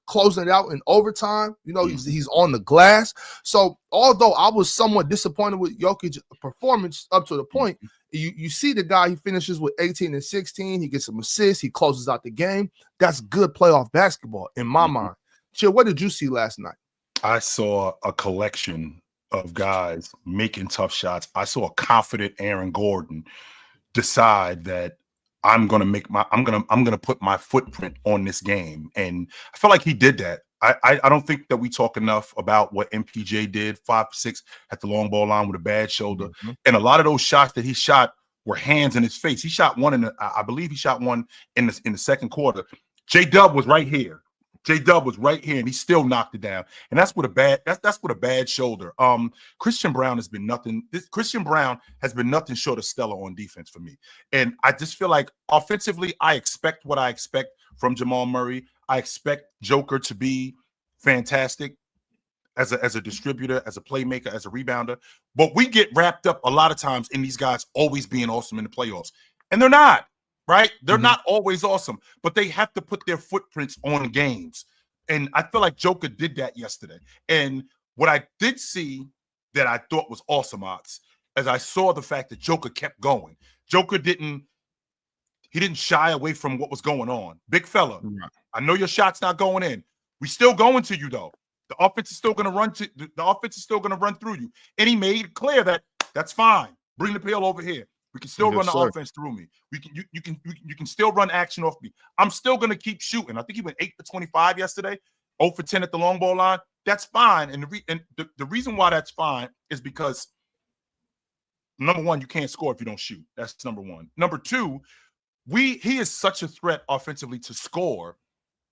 closing it out in overtime. He's on the glass. So although I was somewhat disappointed with Jokic's performance up to the point, you see the guy, he finishes with 18 and 16. He gets some assists. He closes out the game. That's good playoff basketball in my mind. Chill, what did you see last night? I saw a collection of guys making tough shots. I saw a confident Aaron Gordon decide that I'm gonna put my footprint on this game, and I felt like he did that. I don't think that we talk enough about what MPJ did, 5-6 at the long ball line with a bad shoulder, and a lot of those shots that he shot were hands in his face. He shot one I believe he shot one in the second quarter. J-Dub was right here. J-Dub was right here, and he still knocked it down. And that's with a bad shoulder. Christian Brown has been nothing. Christian Brown has been nothing short of stellar on defense for me. And I just feel like offensively, I expect what I expect from Jamal Murray. I expect Joker to be fantastic as a distributor, as a playmaker, as a rebounder. But we get wrapped up a lot of times in these guys always being awesome in the playoffs, and they're not. Right? They're not always awesome, but they have to put their footprints on games. And I feel like Joker did that yesterday. And what I did see that I thought was awesome, Ox, as I saw the fact that Joker kept going. Joker didn't shy away from what was going on. Big fella, I know your shot's not going in. We still going to you though. The offense is still going to run through you. And he made it clear that that's fine. Bring the pill over here. We can still run the offense through me. You can still run action off me. I'm still going to keep shooting. I think he went 8 for 25 yesterday, 0 for 10 at the long ball line. That's fine. And the reason why that's fine is because number one, you can't score if you don't shoot. That's number one. Number two, he is such a threat offensively to score,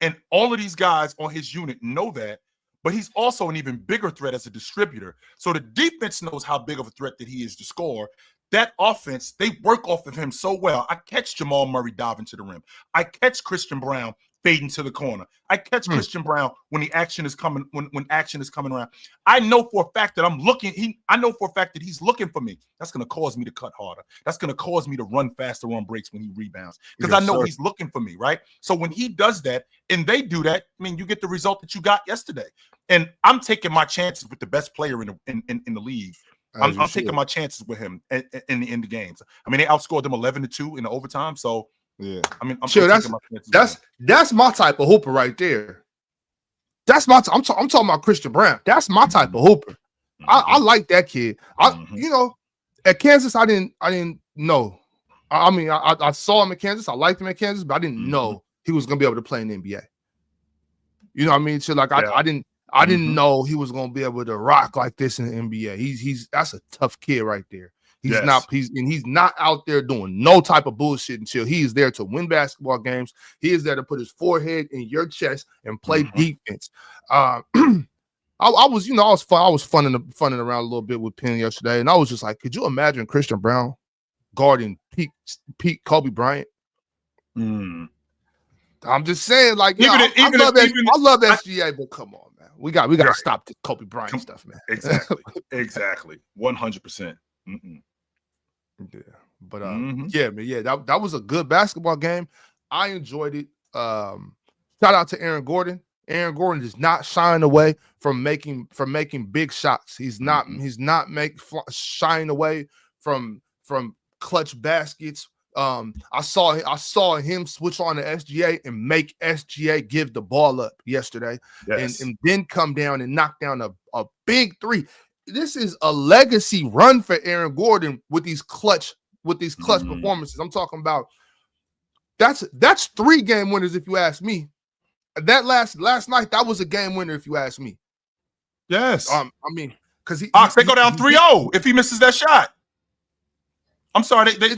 and all of these guys on his unit know that, but he's also an even bigger threat as a distributor. So the defense knows how big of a threat that he is to score. That offense, they work off of him so well. I catch Jamal Murray diving to the rim. I catch Christian Brown fading to the corner. I catch Christian Brown when the action is coming, when action is coming around. I know for a fact that I know for a fact that he's looking for me. That's going to cause me to cut harder. That's going to cause me to run faster on breaks when he rebounds, because I know he's looking for me, right? So when he does that and they do that, I mean, you get the result that you got yesterday. And I'm taking my chances with the best player in the league. I'm taking my chances with him in the games. I mean, they outscored them 11-2 in the overtime. So yeah, I mean, that's my type of hooper right there. That's my. I'm talking about Christian Brown. That's my type of hooper. I like that kid. You know, at Kansas, I didn't know. I mean, I saw him at Kansas. I liked him at Kansas, but I didn't know he was gonna be able to play in the NBA. You know what I mean? So like, I didn't know he was gonna be able to rock like this in the NBA. That's a tough kid right there. He's not out there doing no type of bullshit until he is there to win basketball games. He is there to put his forehead in your chest and play defense. I was funning around a little bit with Penn yesterday, and I was just like, could you imagine Christian Brown guarding peak Kobe Bryant? I'm just saying, like, I love SGA, but come on, man, we got to stop this Kobe Bryant stuff, man. Exactly, 100%. Yeah, but yeah, man, yeah, that was a good basketball game. I enjoyed it. Shout out to Aaron Gordon. Aaron Gordon does not shying away from making big shots. He's not shying away from clutch baskets. I saw him switch on to SGA and make SGA give the ball up yesterday, and then come down and knock down a big three. This is a legacy run for Aaron Gordon with these clutch performances. I'm talking about that's 3 game winners if you ask me. That last night, that was a game winner if you ask me. Yes. I mean, because they go down 3-0 if he misses that shot. I'm sorry, they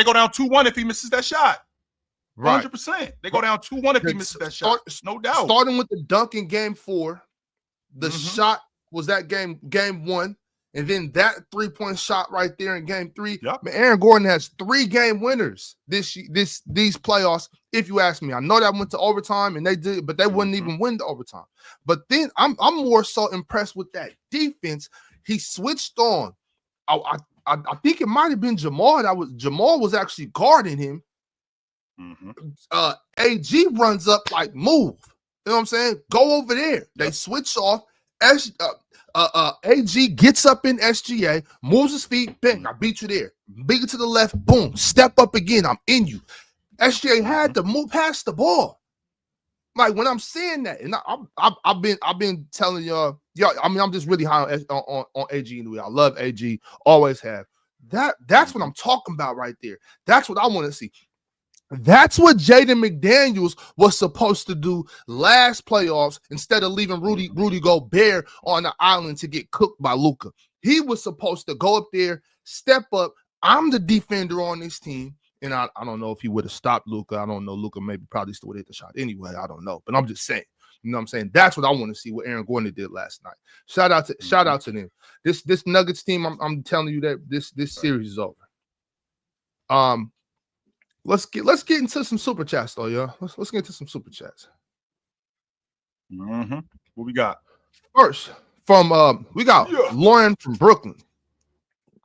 go down 2-1 if he misses that shot. 100%. They go down 2-1 if he misses that shot. No doubt. Starting with the dunk in game 4, the shot was that game 1, and then that 3-point shot right there in game 3. Yep. Man, Aaron Gordon has 3 game winners these playoffs. If you ask me, I know that went to overtime and they did, but they wouldn't even win the overtime. But then I'm more so impressed with that defense. He switched on. I think it might have been Jamal. Jamal was actually guarding him. AG runs up like, move. You know what I'm saying? Go over there. They switch off. AG gets up in SGA, moves his feet, bang, I beat you there. Beat it to the left, boom, step up again, I'm in you. SGA had to move past the ball. Like, when I'm saying that, and I've been telling y'all, I mean, I'm just really high on AG in the way. I love AG, always have. That's what I'm talking about right there. That's what I want to see. That's what Jaden McDaniels was supposed to do last playoffs instead of leaving Rudy Gobert on the island to get cooked by Luka. He was supposed to go up there, step up. I'm the defender on this team. And I don't know if he would have stopped Luka. I don't know. Luka probably still would hit the shot anyway. I don't know. But I'm just saying. You know what I'm saying? That's what I want to see, what Aaron Gordon did last night. Shout out to them. This Nuggets team, I'm telling you that this series is over. Let's get into some super chats though, y'all. Let's get into some super chats. What we got? First, from we got Lauren from Brooklyn.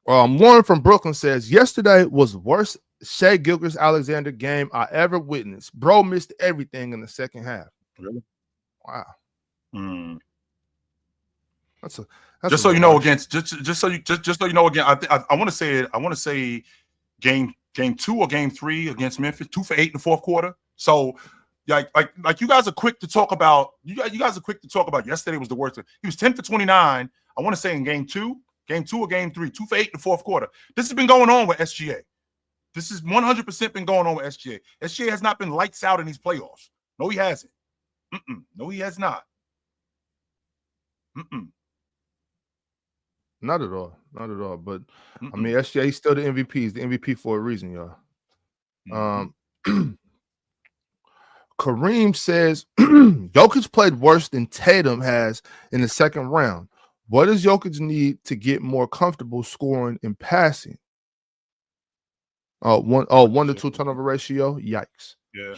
Lauren from Brooklyn says, yesterday was the worst Shai Gilgeous-Alexander game I ever witnessed. Bro missed everything in the second half. Really? Wow. Just so you know against just so you know again. I want to say it. I want to say game 2 or game 3 against Memphis, 2 for 8 in the fourth quarter. So like you guys are quick to talk about. You guys are quick to talk about. Yesterday was the worst. He was 10 for 29. I want to say in game 2 or game 3, 2 for 8 in the fourth quarter. This has been going on with SGA. This is 100% been going on with SGA. SGA has not been lights out in these playoffs. No, he hasn't. No, he has not. Not at all. But I mean, SGA is still the MVP. He's the MVP for a reason, y'all. Kareem says Jokic played worse than Tatum has in the second round. What does Jokic need to get more comfortable scoring and passing? 1 to 2 turnover ratio. Yikes. Yeah.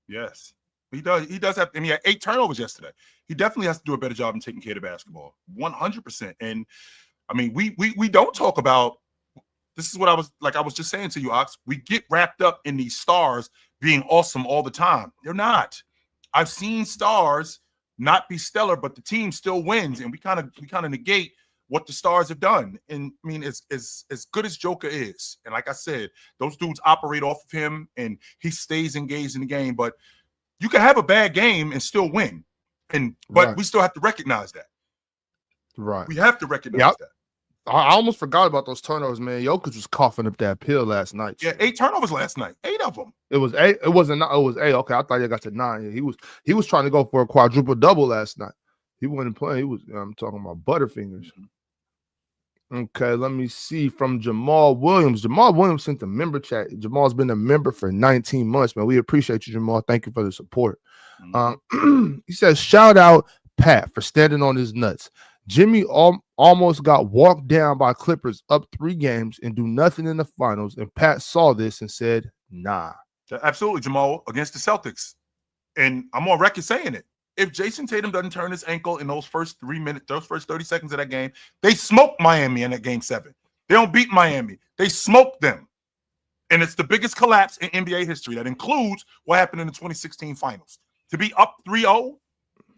Yes. He does have. I mean, he had 8 turnovers yesterday. He definitely has to do a better job in taking care of the basketball. 100%. And I mean, we don't talk about. This is what I was just saying to you, Ox. We get wrapped up in these stars being awesome all the time. They're not. I've seen stars not be stellar, but the team still wins, and we kind of negate what the stars have done. And I mean, as good as Joker is, and like I said, those dudes operate off of him, and he stays engaged in the game. But you can have a bad game and still win, but we still have to recognize that. Right. We have to recognize that. I almost forgot about those turnovers, man. Jokic was coughing up that pill last night. Yeah, 8 turnovers last night. 8 of them. It was 8. It wasn't. It was 8. Okay, I thought you got to 9. He was trying to go for a quadruple double last night. He wasn't playing. He was. I'm talking about Butterfingers. Okay, let me see from Jamal Williams. Jamal Williams sent the member chat. Jamal's been a member for 19 months, man. We appreciate you, Jamal. Thank you for the support. He says, shout out Pat for standing on his nuts. Jimmy almost got walked down by Clippers up 3 games and do nothing in the finals. And Pat saw this and said, nah. Absolutely, Jamal, against the Celtics. And I'm on record saying it. If Jason Tatum doesn't turn his ankle in those first 3 minutes, those first 30 seconds of that game, they smoke Miami in that game 7. They don't beat Miami. They smoke them. And it's the biggest collapse in NBA history. That includes what happened in the 2016 finals. To be up 3-0,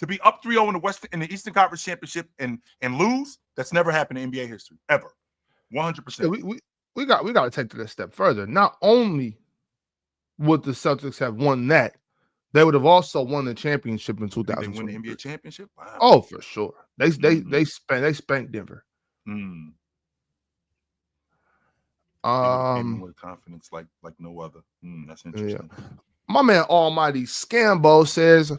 in the Eastern Conference Championship and lose, that's never happened in NBA history, ever. 100%. Yeah, we got to take it a step further. Not only would the Celtics have won that, they would have also won the championship in 2000. They won the NBA championship? Wow. Oh, for sure. They spanked Denver. With confidence like no other. That's interesting. Yeah. My man Almighty Scambo says,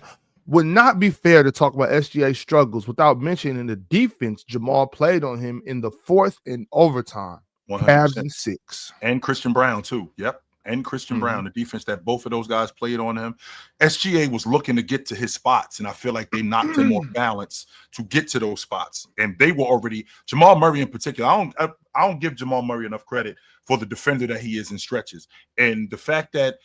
would not be fair to talk about SGA struggles without mentioning the defense Jamal played on him in the 4th in overtime. 100%. Cavs in 6. And Christian Brown too. Yep. And Christian Brown, the defense that both of those guys played on him. SGA was looking to get to his spots, and I feel like they knocked him off balance to get to those spots. And they were already Jamal Murray in particular. I don't give Jamal Murray enough credit for the defender that he is in stretches. And the fact that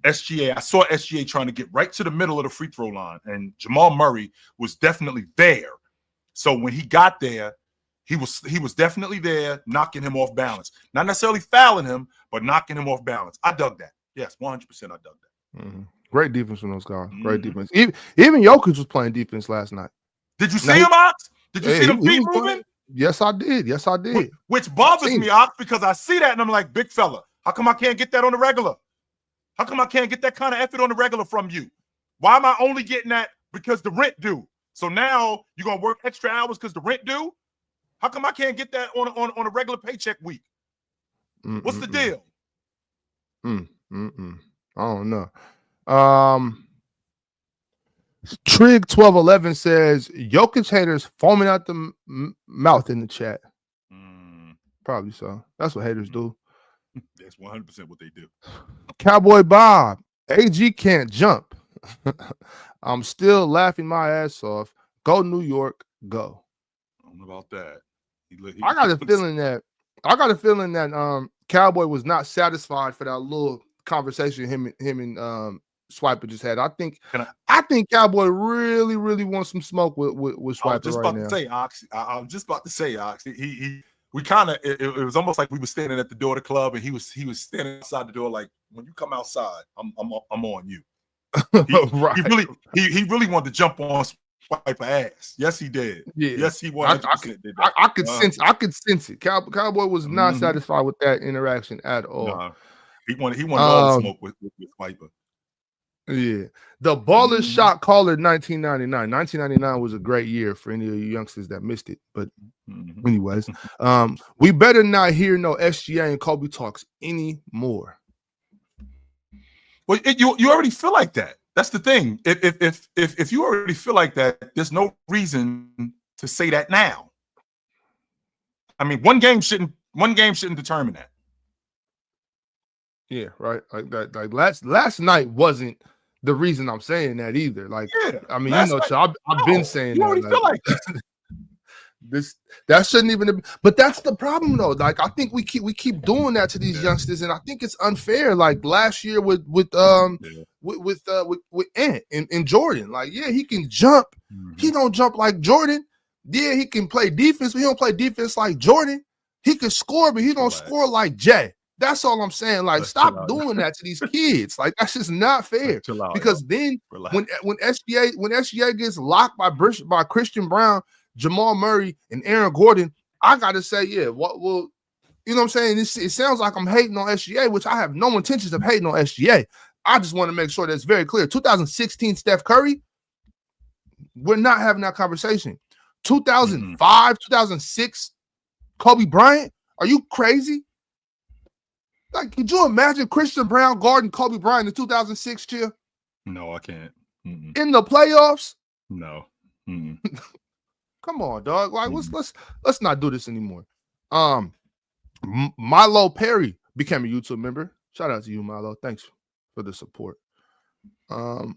I saw SGA trying to get right to the middle of the free throw line, and Jamal Murray was definitely there. So when he got there, he was definitely there, knocking him off balance. Not necessarily fouling him, but knocking him off balance. I dug that. Yes, 100% I dug that. Great defense from those guys. Great defense. Even Jokic was playing defense last night. Did you see him, Ox? Did you see them feet moving? Yes, I did. Which bothers me, Ox, because I see that and I'm like, big fella, how come I can't get that on the regular? How come I can't get that kind of effort on the regular from you? Why am I only getting that because the rent due? So now you're going to work extra hours because the rent due? How come I can't get that on a regular paycheck week? What's the deal? I don't know. Trig 1211 says Jokic haters foaming out the mouth in the chat. Probably so. That's what haters do. That's 100% what they do. Cowboy Bob, AG can't jump. I'm still laughing my ass off. Go New York, go. I don't know about that. I got a feeling that Cowboy was not satisfied for that little conversation him and Swiper just had. I think Cowboy really, really wants some smoke with Swiper right now. I'm just about to say, Ox. We kind of it was almost like we were standing at the door of the club, and he was standing outside the door like, when you come outside, I'm on you. He really wanted to jump on wipe ass. Yes, he did. Yeah. Yes, he 100% did that. I could sense. I could sense it. Cowboy was not satisfied with that interaction at all. Nah, he wanted all the smoke with Viper. Yeah, the baller shot caller 1999. 1999 was a great year for any of you youngsters that missed it. But anyways, we better not hear no SGA and Kobe talks anymore. Well, you already feel like that. That's the thing. If you already feel like that, there's no reason to say that now. I mean, one game shouldn't determine that. Yeah, right. Like that. Like last night wasn't the reason I'm saying that either. Like, yeah, I mean, you know, I've been saying you that. already feel like that shouldn't even have been, but that's the problem though. Like, I think we keep doing that to these youngsters, and I think it's unfair. Like last year with Ant and Jordan. Like, yeah, he can jump. He don't jump like Jordan. Yeah, he can play defense, but he don't play defense like Jordan. He can score, but he don't score like Jay. That's all I'm saying. Like, stop doing that to these kids. Like, that's just not fair. Because then when SGA gets locked by Christian Brown, Jamal Murray, and Aaron Gordon, I gotta say, yeah, what will you know what I'm saying? It sounds like I'm hating on SGA, which I have no intentions of hating on SGA. I just want to make sure that's very clear. 2016 Steph Curry, we're not having that conversation. 2005, 2006 Kobe Bryant, are you crazy? Like, could you imagine Christian Brown guarding Kobe Bryant in 2006, Chill? No, I can't. In the playoffs? No. Come on, dog. Like, let's not do this anymore. Milo Perry became a YouTube member. Shout out to you, Milo. Thanks for the support. Right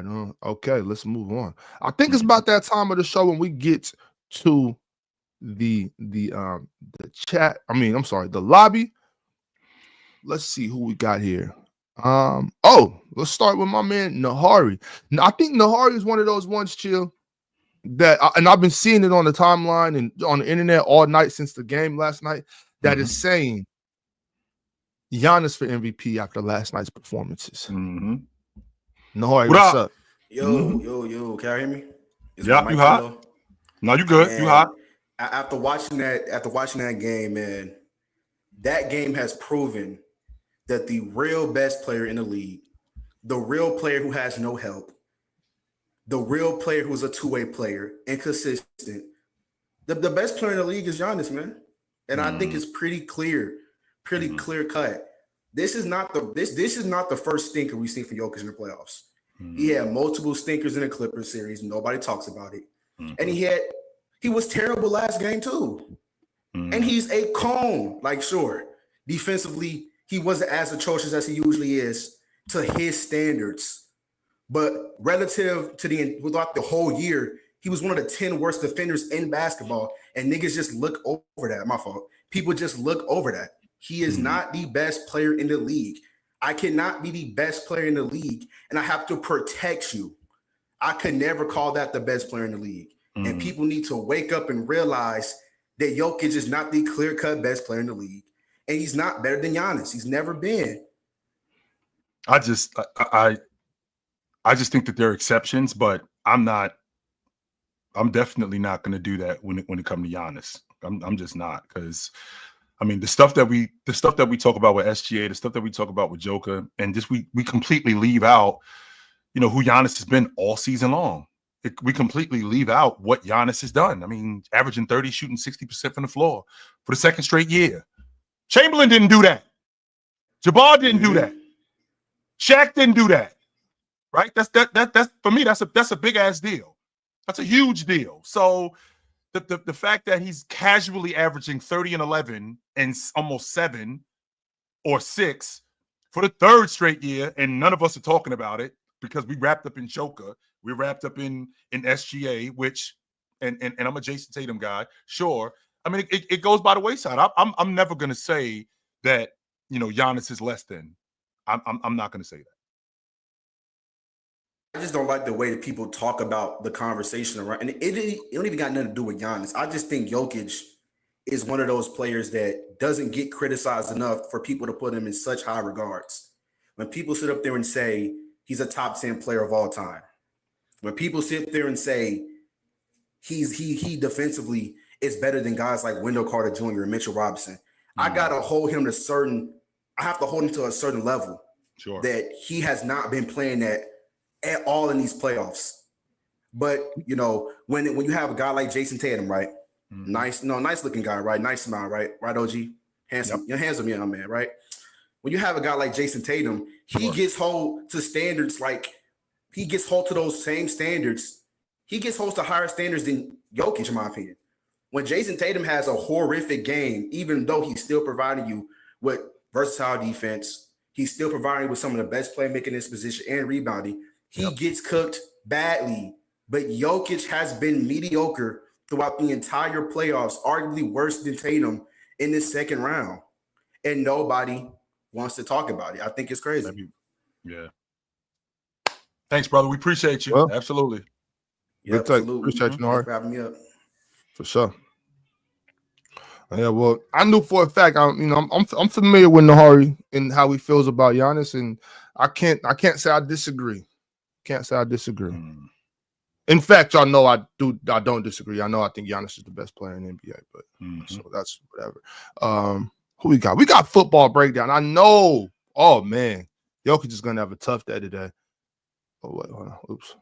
on. Okay, let's move on. I think it's about that time of the show when we get to the chat. The lobby. Let's see who we got here. Let's start with my man Nahari. Now, I think Nahari is one of those ones, Chill, that and I've been seeing it on the timeline and on the internet all night since the game last night, that is saying Giannis for MVP after last night's performances. Nahari, what's up? Yo, can you hear me? Yeah, you hot? No, you good. Man, you hot? After watching that game, man, that game has proven that the real best player in the league, the real player who has no help, the real player who's a two-way player and consistent, the best player in the league is Giannis, man. And I think it's pretty clear cut. This is not the first stinker we've seen from Jokic in the playoffs. He had multiple stinkers in the Clippers series. Nobody talks about it. And he was terrible last game too. And he's a cone. Like, sure, defensively, he wasn't as atrocious as he usually is to his standards. But relative to throughout the whole year, he was one of the 10 worst defenders in basketball. And niggas just look over that. My fault. People just look over that. He is not the best player in the league. I cannot be the best player in the league, and I have to protect you. I could never call that the best player in the league. And people need to wake up and realize that Jokic is not the clear-cut best player in the league. And he's not better than Giannis. He's never been. I just think that there are exceptions, but I'm definitely not going to do that when it comes to Giannis. I'm just not, because I mean, the stuff that we talk about with SGA, the stuff that we talk about with Joker, and just we completely leave out, who Giannis has been all season long. We completely leave out what Giannis has done. I mean, averaging 30, shooting 60% from the floor for the second straight year. Chamberlain didn't do that. Jabbar didn't do that. Shaq didn't do that. Right? That's for me, that's a big ass deal. That's a huge deal. So the fact that he's casually averaging 30 and 11 and almost 7 or 6 for the third straight year, and none of us are talking about it because we wrapped up in Joker, we wrapped up in SGA, which and I'm a Jason Tatum guy. Sure, I mean it goes by the wayside. I'm never gonna say that Giannis is less than. I'm not gonna say that. I just don't like the way that people talk about the conversation around, and it don't even got nothing to do with Giannis. I just think Jokic is one of those players that doesn't get criticized enough for people to put him in such high regards. When people sit up there and say he's a top 10 player of all time, When people sit there and say he defensively is better than guys like Wendell Carter Jr. and Mitchell Robinson, I gotta hold him to I have to hold him to a certain level. Sure. That he has not been playing at all in these playoffs. But you know, when you have a guy like Jason Tatum, right? Nice looking guy, right? Nice smile, right? Right, OG? Handsome, you're handsome young man, right? When you have a guy like Jason Tatum, he gets hold to standards like he gets hold to those same standards. He gets hold to higher standards than Jokic, in my opinion. When Jason Tatum has a horrific game, even though he's still providing you with versatile defense, he's still providing you with some of the best playmaking in his position and rebounding. He gets cooked badly, but Jokic has been mediocre throughout the entire playoffs, arguably worse than Tatum in this second round. And nobody wants to talk about it. I think it's crazy. Yeah. Thanks, brother. We appreciate you. Well, absolutely. Yeah, absolutely. Appreciate you, Nahari. For having me up. For sure. Yeah, well, I knew for a fact. I'm familiar with Nahari and how he feels about Giannis, and I can't say I disagree. Can't say I disagree. In fact, y'all know I don't disagree. I know I think Giannis is the best player in the NBA, but so that's whatever. Who we got? We got football breakdown. I know. Oh man, Jokic is gonna have a tough day today. Oh wait, hold on. Oops.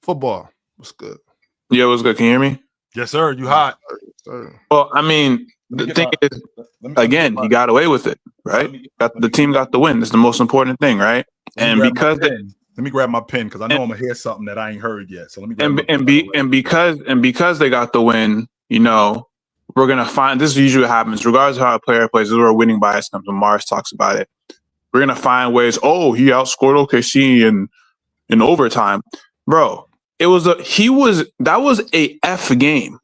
Football. What's good? Yeah, what's good? Can you hear me? Yes, sir. You hot? Yes, sir. Well, I mean, the thing is, again, he got away with it, right? The team got the win. That's the most important thing, right? And because let me grab my pen because I know I'm gonna hear something that I ain't heard yet. So let me because they got the win, you know, we're gonna find this usually happens, regardless of how a player plays. This is where winning bias comes when Mars talks about it. We're gonna find ways. Oh, he outscored OKC in overtime, bro. That was a F game.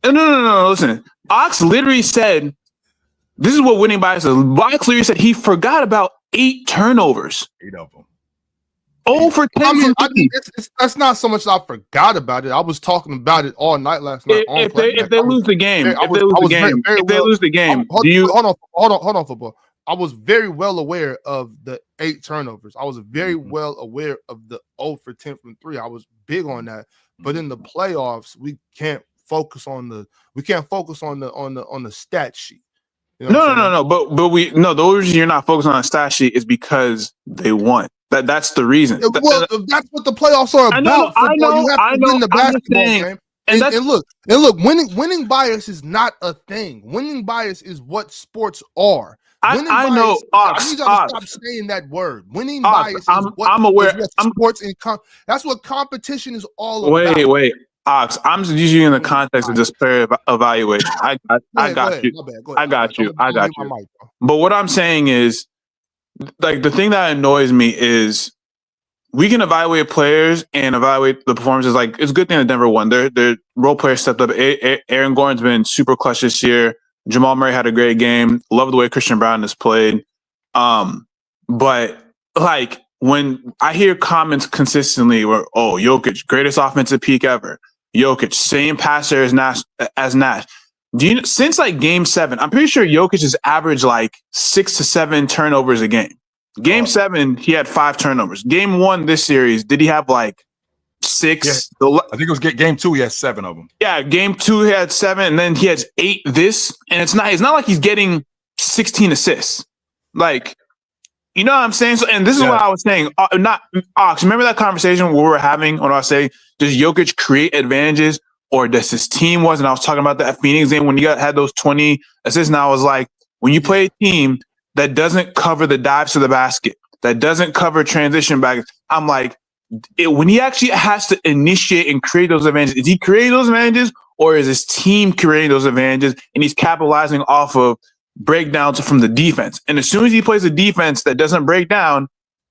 No. Listen, Ox literally said, "This is what winning bias is." Ox literally said he forgot about 8 turnovers. 8 of them. Oh, for 10. I mean, that's not so much I forgot about it. I was talking about it all night last night. If they lose the game, hold on, football. I was very well aware of the 8 turnovers. I was very well aware of the 0 for 10 from 3. I was big on that. But in the playoffs, we can't focus on the stat sheet. You know no. But the only reason you're not focusing on a stat sheet is because they won. That's the reason. Well, that's what the playoffs are about. I know. You have to win the basketball game. And look, winning bias is not a thing. Winning bias is what sports are. I know. I need y'all to stop saying that word. Winning bias is what I'm aware. Sports that's what competition is all about. Wait. Ox, I'm just using in the context of this player evaluation. I got you. But what I'm saying is, like, the thing that annoys me is we can evaluate players and evaluate the performances. Like, it's a good thing that Denver won. Their role players stepped up. Aaron Gordon's been super clutch this year. Jamal Murray had a great game. Love the way Christian Brown has played. But like, when I hear comments consistently where, oh, Jokic, greatest offensive peak ever. Jokic, same passer as Nash. Since like game 7, I'm pretty sure Jokic has averaged like 6 to 7 turnovers a game. Game 7, he had 5 turnovers. Game 1 this series, did he have like 6? Yeah, I think it was game 2. He had 7 of them. Yeah, game 2 he had 7, and then he has 8 this. And it's not like he's getting 16 assists. Like, you know what I'm saying? So, and this is what I was saying. Not Ox. Remember that conversation we were having when I was saying, does Jokic create advantages, or does his team was? And I was talking about that Phoenix game when you had those 20 assists. And I was like, when you play a team that doesn't cover the dives to the basket, that doesn't cover transition back, I'm like, when he actually has to initiate and create those advantages, is he creating those advantages, or is his team creating those advantages and he's capitalizing off of breakdowns from the defense? And as soon as he plays a defense that doesn't break down,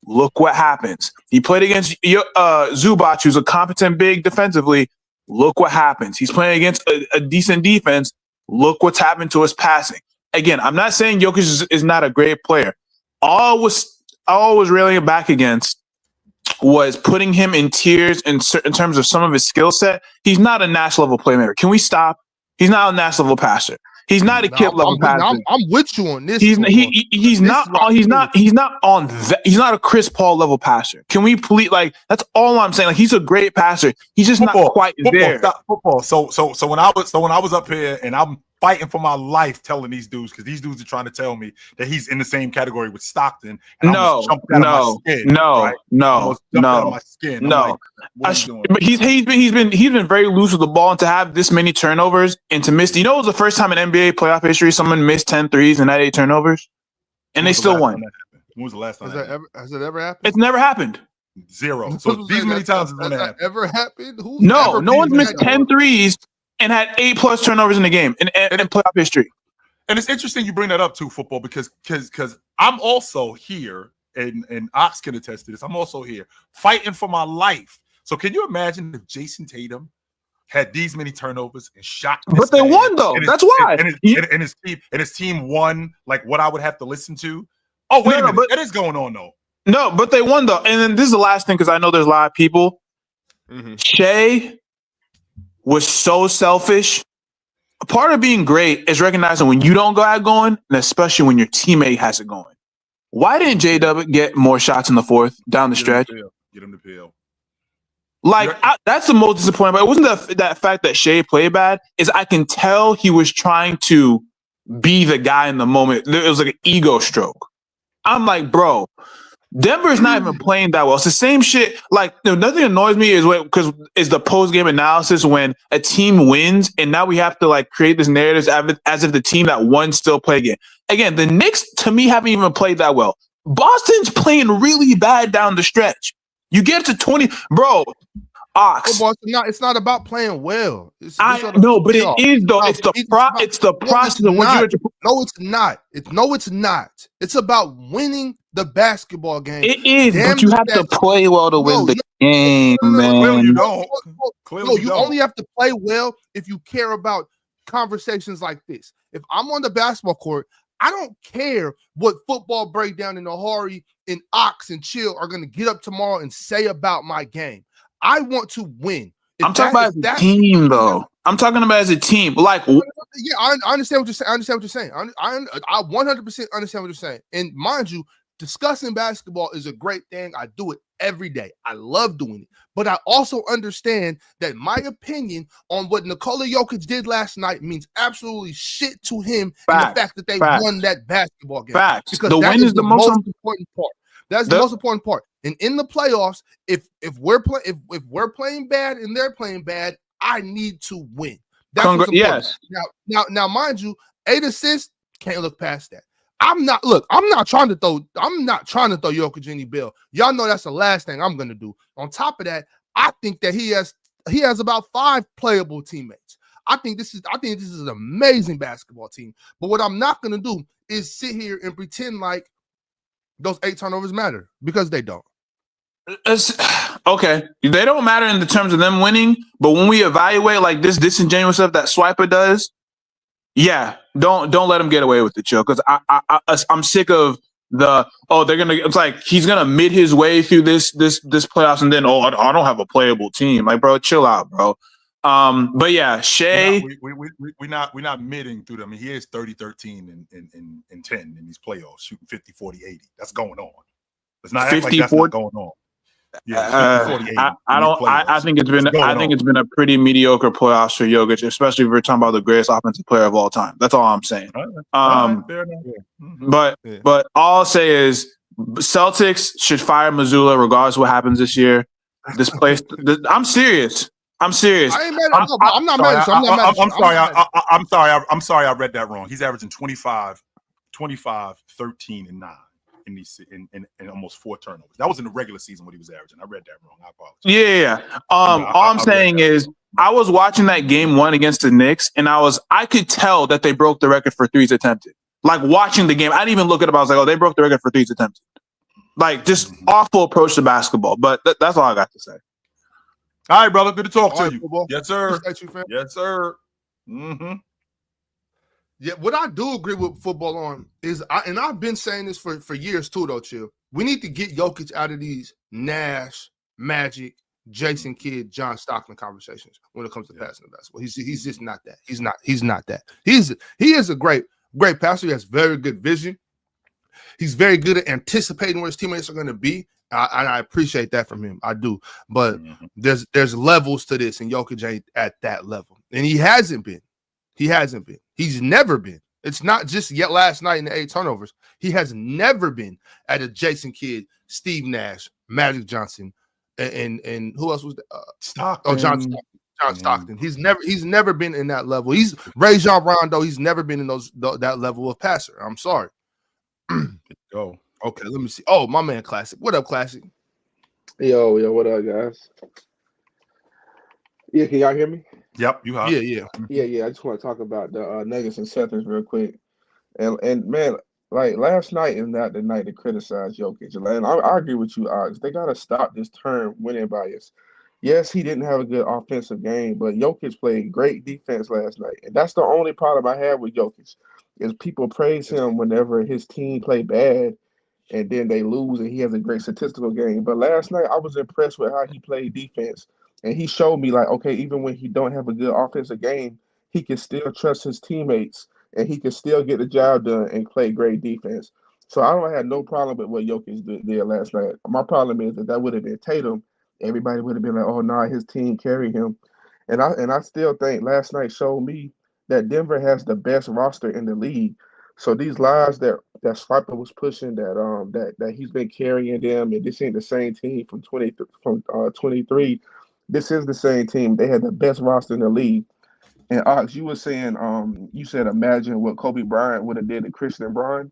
look what happens. He played against Zubac, who's a competent big defensively. Look what happens. He's playing against a decent defense. Look what's happened to his passing. Again, I'm not saying Jokic is not a great player. All I was railing back against was putting him in tiers in terms of some of his skill set. He's not a Nash level playmaker. Can we stop? He's not a Nash level passer. He's not a kid level passer. I'm with you on this. He's not on that. He's not a Chris Paul level passer. Can we please that's all I'm saying. Like he's a great passer. He's just not quite there. Football. So when I was up here and I'm fighting for my life telling these dudes because these dudes are trying to tell me that he's in the same category with Stockton. And no. But he's been very loose with the ball, and to have this many turnovers and to miss. You know, it was the first time in NBA playoff history someone missed 10 threes and had 8 turnovers, and they still won. When was the last time? Has it ever happened? It's never happened. 0. So these many times it's gonna happen. Ever happened? No one's missed 10 threes and had 8+ turnovers in the game in playoff history. And it's interesting you bring that up too, football, because I'm also here, and Ox can attest to this. I'm also here fighting for my life. So can you imagine if Jason Tatum had these many turnovers and shot? But they won though. That's why. And his team won like what I would have to listen to. Oh wait a minute, that is going on though. No, but they won though. And then this is the last thing because I know there's a lot of people. Shai was so selfish. A part of being great is recognizing when you don't go out going, and especially when your teammate has it going. Why didn't J-Dub get more shots in the fourth down the stretch? Get him the pill. That's the most disappointing. But it wasn't that fact that Shai played bad. Is I can tell he was trying to be the guy in the moment. It was like an ego stroke. I'm like, bro, Denver's not even playing that well. It's the same shit. Like, nothing annoys me is the post-game analysis when a team wins and now we have to create this narrative as if the team that won still play again. Again, the Knicks to me haven't even played that well. Boston's playing really bad down the stretch. You get to 20, bro. Ox. It's not about playing well. But it is though. It's the process of what you're. No, it's not. It's not. It's about winning the basketball game. It is, but you have to play well to win the game, man. Clearly you don't. You only have to play well if you care about conversations like this. If I'm on the basketball court, I don't care what Football Breakdown and Ahari and Ox and Chill are going to get up tomorrow and say about my game. I want to win. I'm talking about as a team, though. I'm talking about as a team. I understand what you're saying. I understand what you're saying. I 100% understand what you're saying. And mind you, discussing basketball is a great thing. I do it every day. I love doing it. But I also understand that my opinion on what Nikola Jokic did last night means absolutely shit to him and the fact that they won that basketball game. Because the win is the most important part. That's the most important part. And in the playoffs, if we're playing bad and they're playing bad, I need to win. That's what's important. Yes. Now, mind you, 8 assists, can't look past that. I'm not trying to throw Jokic any bill. Y'all know that's the last thing I'm gonna do. On top of that, I think that he has about 5 playable teammates. I think this is an amazing basketball team. But what I'm not gonna do is sit here and pretend like those 8 turnovers matter, because they don't. Okay, they don't matter in the terms of them winning, but when we evaluate like this disingenuous stuff that Swiper does, don't let him get away with it, Joe. Because I'm sick of it's like he's gonna mid his way through this playoffs and then I don't have a playable team. Like, bro, chill out, bro. But yeah, Shai, we're not midding through them. I mean, he is 30-13 and 10 in these playoffs, shooting 50, 40, 80. That's going on. It's not 50, like that's 40, not going on. Yeah, 50, 40, 80 I think it's been a pretty mediocre playoffs for Jokic, especially if we're talking about the greatest offensive player of all time. That's all I'm saying. But all I'll say is Celtics should fire Mazzulla regardless of what happens this year. This place, I'm serious. I'm serious. I ain't mad at you. I'm not mad at you. I'm sorry. I read that wrong. He's averaging 25, 13, and 9 in these in almost 4 turnovers. That was in the regular season what he was averaging. I read that wrong. I apologize. Yeah. All I'm saying is I was watching that game 1 against the Knicks, and I could tell that they broke the record for threes attempted. Like watching the game, I didn't even look at it. I was like, they broke the record for threes attempted. Like just awful approach to basketball. But that's all I got to say. All right, brother. Good to talk to you. Football. Yes, sir. You, yes, sir. Mm-hmm. Yeah, what I do agree with football on is, and I've been saying this for years too, though, Chill. We need to get Jokic out of these Nash, Magic, Jason Kidd, John Stockton conversations when it comes to passing the basketball. He's just not that. He's not that. He is a great passer. He has very good vision. He's very good at anticipating where his teammates are going to be. I appreciate that from him. I do. But there's levels to this, and Jokic ain't at that level. And he hasn't been. He's never been. It's not just yet last night in the 8 turnovers. He has never been at a Jason Kidd, Steve Nash, Magic Johnson, and who else was that? Stockton. Oh, John Stockton. He's never been in that level. He's Rajon Rondo. He's never been in that level of passer. I'm sorry. Go. Okay, let me see. Oh, my man, Classic. What up, Classic? Yo, what up, guys? Yeah, can y'all hear me? Yep, you have. Yeah. I just want to talk about the Nuggets and Celtics real quick. And man, like last night is not the night to criticize Jokic. And I agree with you, Ox. They gotta stop this term winning bias. Yes, he didn't have a good offensive game, but Jokic played great defense last night. And that's the only problem I have with Jokic is people praise him whenever his team play bad and then they lose and he has a great statistical game. But last night I was impressed with how he played defense. And he showed me like, okay, even when he don't have a good offensive game, he can still trust his teammates and he can still get the job done and play great defense. So I don't have no problem with what Jokic did last night. My problem is that would have been Tatum. Everybody would have been like, oh, no, his team carried him. And I still think last night showed me that Denver has the best roster in the league. So these lies that Swiper was pushing that he's been carrying them and this ain't the same team from 23. This is the same team. They had the best roster in the league. And Ox, you were saying, you said imagine what Kobe Bryant would have did to Christian Brown.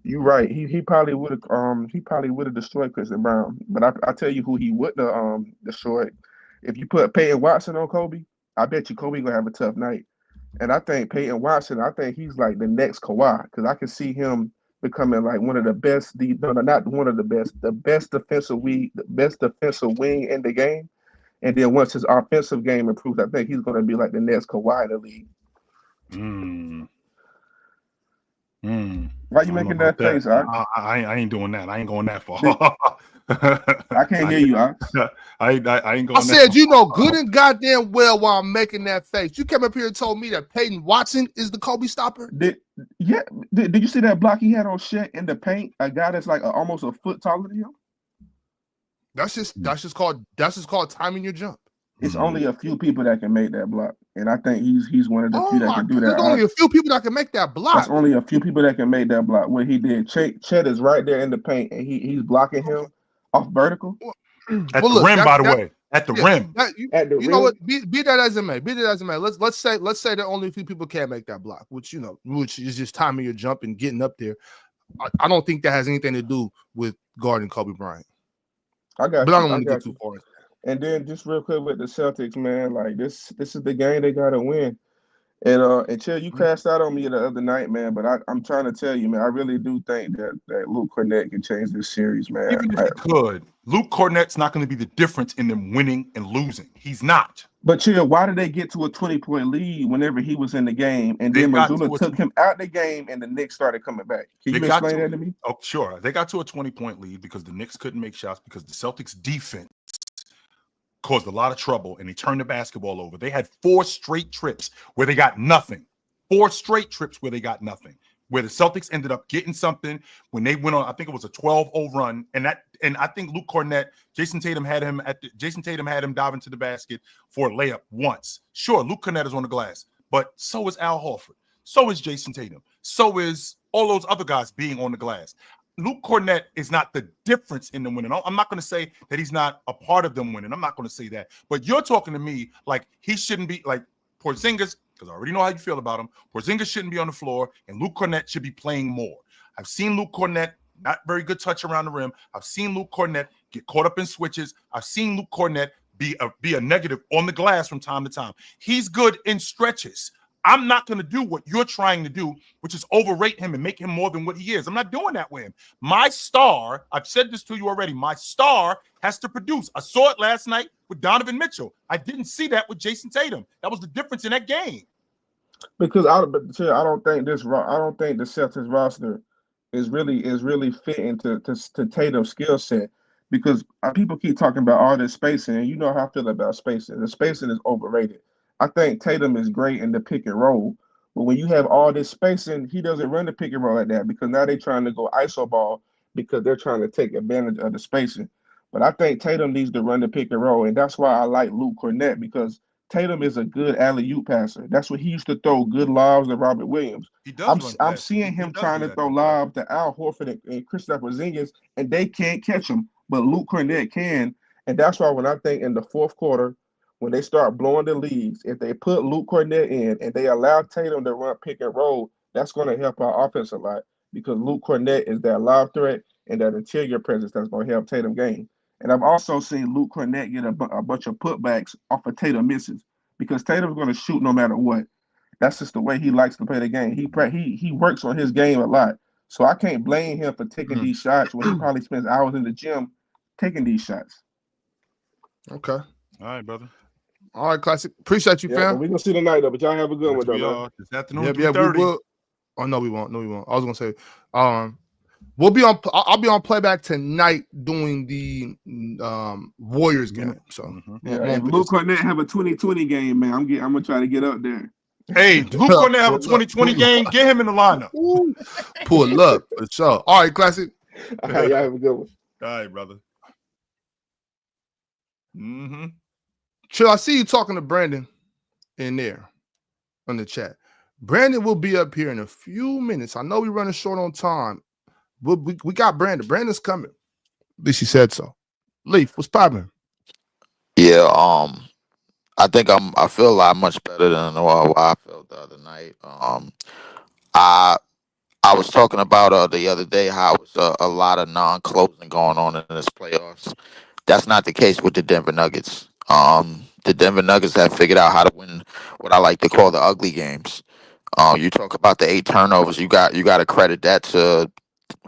You're right. He probably would have destroyed Christian Brown. But I tell you who he wouldn't have destroyed. If you put Peyton Watson on Kobe, I bet you Kobe gonna have a tough night. And I think Peyton Watson, he's like the next Kawhi because I can see him becoming like one of the best. Not one of the best defensive wing in the game. And then once his offensive game improves, I think he's going to be like the next Kawhi in the league. Why you making that face, Ox? I ain't doing that. I ain't going that far. I can't hear you, Ox. I ain't going. I said, you know, good and goddamn well while I'm making that face. You came up here and told me that Peyton Watson is the Kobe stopper. Did you see that block he had on Shaq in the paint? A guy that's like almost a foot taller than him. That's just called timing your jump. It's only a few people that can make that block, and I think he's one of the few that can do that. There's only a few people that can make that block. That's only a few people that can make that block. What he did, Chet is right there in the paint, and he's blocking him off vertical. At the rim, by the way. At the rim. You know what? Be that as it may. Let's say that only a few people can make that block, which is just timing your jump and getting up there. I don't think that has anything to do with guarding Kobe Bryant. I got but I don't want to get too far. And then just real quick with the Celtics, man, like this is the game they gotta win. And Chill, you crashed out on me the other night, man. But I'm trying to tell you, man, I really do think that Luke Kornet can change this series, man. Even if he could, Luke Kornet's not going to be the difference in them winning and losing. He's not. But Chill, why did they get to a 20-point lead whenever he was in the game, and then Mazzulla took him out the game, and the Knicks started coming back? Can you explain that to me? Oh, sure. They got to a 20-point lead because the Knicks couldn't make shots because the Celtics defense caused a lot of trouble, and they turned the basketball over. They had 4 straight trips where they got nothing. 4 straight trips where they got nothing. Where the Celtics ended up getting something when they went on, I think it was a 12-0 run, and I think Luke Kornet, Jason Tatum had him dive into the basket for a layup once. Sure, Luke Kornet is on the glass, but so is Al Horford, so is Jason Tatum, so is all those other guys being on the glass. Luke Kornet is not the difference in them winning. I'm not going to say that he's not a part of them winning. I'm not going to say that. But you're talking to me like he shouldn't be like Porzingis, because I already know how you feel about him. Porzingis shouldn't be on the floor, and Luke Kornet should be playing more. I've seen Luke Kornet, not very good touch around the rim. I've seen Luke Kornet get caught up in switches. I've seen Luke Kornet be a negative on the glass from time to time. He's good in stretches. I'm not going to do what you're trying to do, which is overrate him and make him more than what he is. I'm not doing that with him. My star, I've said this to you already, my star has to produce. I saw it last night with Donovan Mitchell. I didn't see that with Jason Tatum. That was the difference in that game. Because I don't think the Celtics roster is really fitting to Tatum's skill set. because people keep talking about all this spacing, and you know how I feel about spacing. The spacing is overrated. I think Tatum is great in the pick and roll, but when you have all this spacing, he doesn't run the pick and roll like that because now they're trying to go iso ball because they're trying to take advantage of the spacing. But I think Tatum needs to run the pick and roll, and that's why I like Luke Cornett because Tatum is a good alley-oop passer. That's what he used to throw good lobs to Robert Williams. He does run I'm fast. seeing He him does trying do to that. throw lobs to Al Horford and Kristaps Porzingis, and they can't catch him. But Luke Cornett can, and that's why when I think in the fourth quarter, when they start blowing the leads, if they put Luke Cornett in and they allow Tatum to run pick and roll, that's going to help our offense a lot because Luke Cornett is that lob threat and that interior presence that's going to help Tatum game. And I've also seen Luke Cornett get a bunch of putbacks off of Tatum misses because Tatum's going to shoot no matter what. That's just the way he likes to play the game. He works on his game a lot. So I can't blame him for taking these shots when he probably spends hours in the gym taking these shots. Okay. All right, brother. All right, classic. Appreciate you, Yeah, fam. but we're gonna see tonight though. But y'all have a good Yes, one though, we man. are. This afternoon, Yeah, we 3:30. will. Oh no, we won't. No, we won't. I was gonna say, we'll be on. I'll be on playback tonight doing the Warriors game. So Yeah, if Luke Cornett have a 2020 game, man, I'm gonna try to get up there. Hey, Luke Cornett have a 2020 game. Get him in the lineup. Pull up for sure. All right, classic. All right, y'all have a good one. All right, brother. Chill. I see you talking to Brandon in there on the chat. Brandon will be up here in a few minutes. I know we're running short on time. We got Brandon. Brandon's coming. At least he said so. Leaf, what's popping? Yeah, I think I feel a lot much better than what I felt the other night. I was talking about the other day how it's a lot of non-closing going on in this playoffs. That's not the case with the Denver Nuggets. The Denver Nuggets have figured out how to win what I like to call the ugly games. You talk about the 8 turnovers. You got to credit that to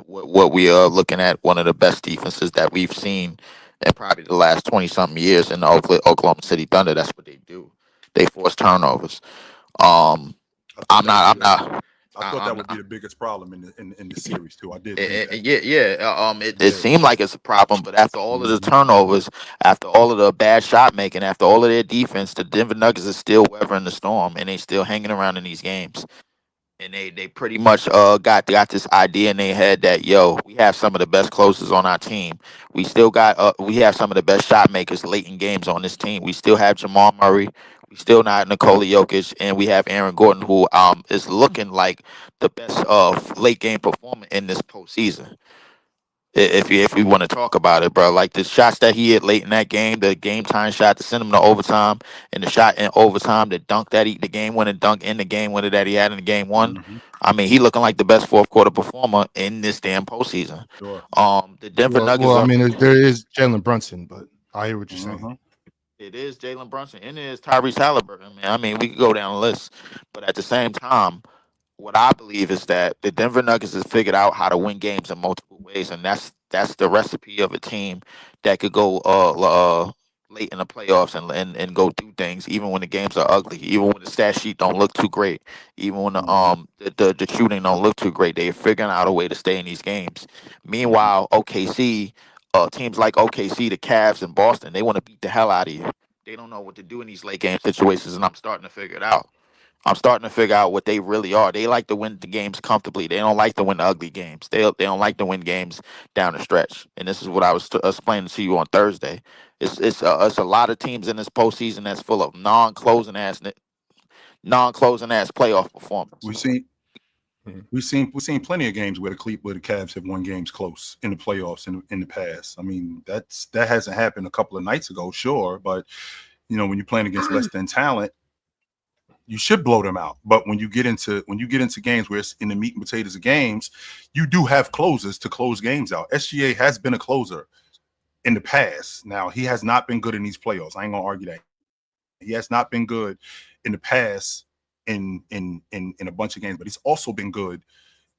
what we are looking at, one of the best defenses that we've seen in probably the last 20-something years in the Oklahoma City Thunder. That's what they do. They force turnovers. I'm not. I thought that would be the biggest problem in the series too. I did think that. It seemed like it's a problem, but after all of the turnovers, after all of the bad shot making, after all of their defense, the Denver Nuggets is still weathering the storm, and they still hanging around in these games. And they pretty much got this idea in their head that we have some of the best closers on our team. We still got we have some of the best shot makers late in games on this team. We still have Jamal Murray. We still not Nikola Jokic, and we have Aaron Gordon, who is looking like the best late game performer in this postseason. If we want to talk about it, bro, like the shots that he hit late in that game, the game time shot to send him to overtime, and the shot in overtime, the dunk that the game winner dunk in the game winner that he had in the game one. I mean, he looking like the best fourth quarter performer in this damn postseason. Sure. The Denver Nuggets. Well, I mean, there is Jalen Brunson, but I hear what you're saying. It is Jalen Brunson and it is Tyrese Halliburton, man. I mean, we could go down the list, but at the same time, what I believe is that the Denver Nuggets has figured out how to win games in multiple ways, and that's the recipe of a team that could go late in the playoffs and go do things, even when the games are ugly, even when the stat sheet don't look too great, even when the shooting don't look too great. They're figuring out a way to stay in these games. Meanwhile, OKC, teams like OKC, the Cavs, and Boston, they want to beat the hell out of you. They don't know what to do in these late game situations, and I'm starting to figure it out. I'm starting to figure out what they really are. They like to win the games comfortably. They don't like to win the ugly games. They don't like to win games down the stretch. And this is what I was explaining to you on Thursday. It's a lot of teams in this postseason that's full of non-closing ass playoff performance. We've seen plenty of games where the Cavs have won games close in the playoffs in the past. I mean, that hasn't happened a couple of nights ago, sure, but when you're playing against less than talent, you should blow them out. But when you get into games where it's in the meat and potatoes of games, you do have closers to close games out. SGA has been a closer in the past. Now, he has not been good in these playoffs. I ain't gonna argue that. He has not been good in the past in a bunch of games, but he's also been good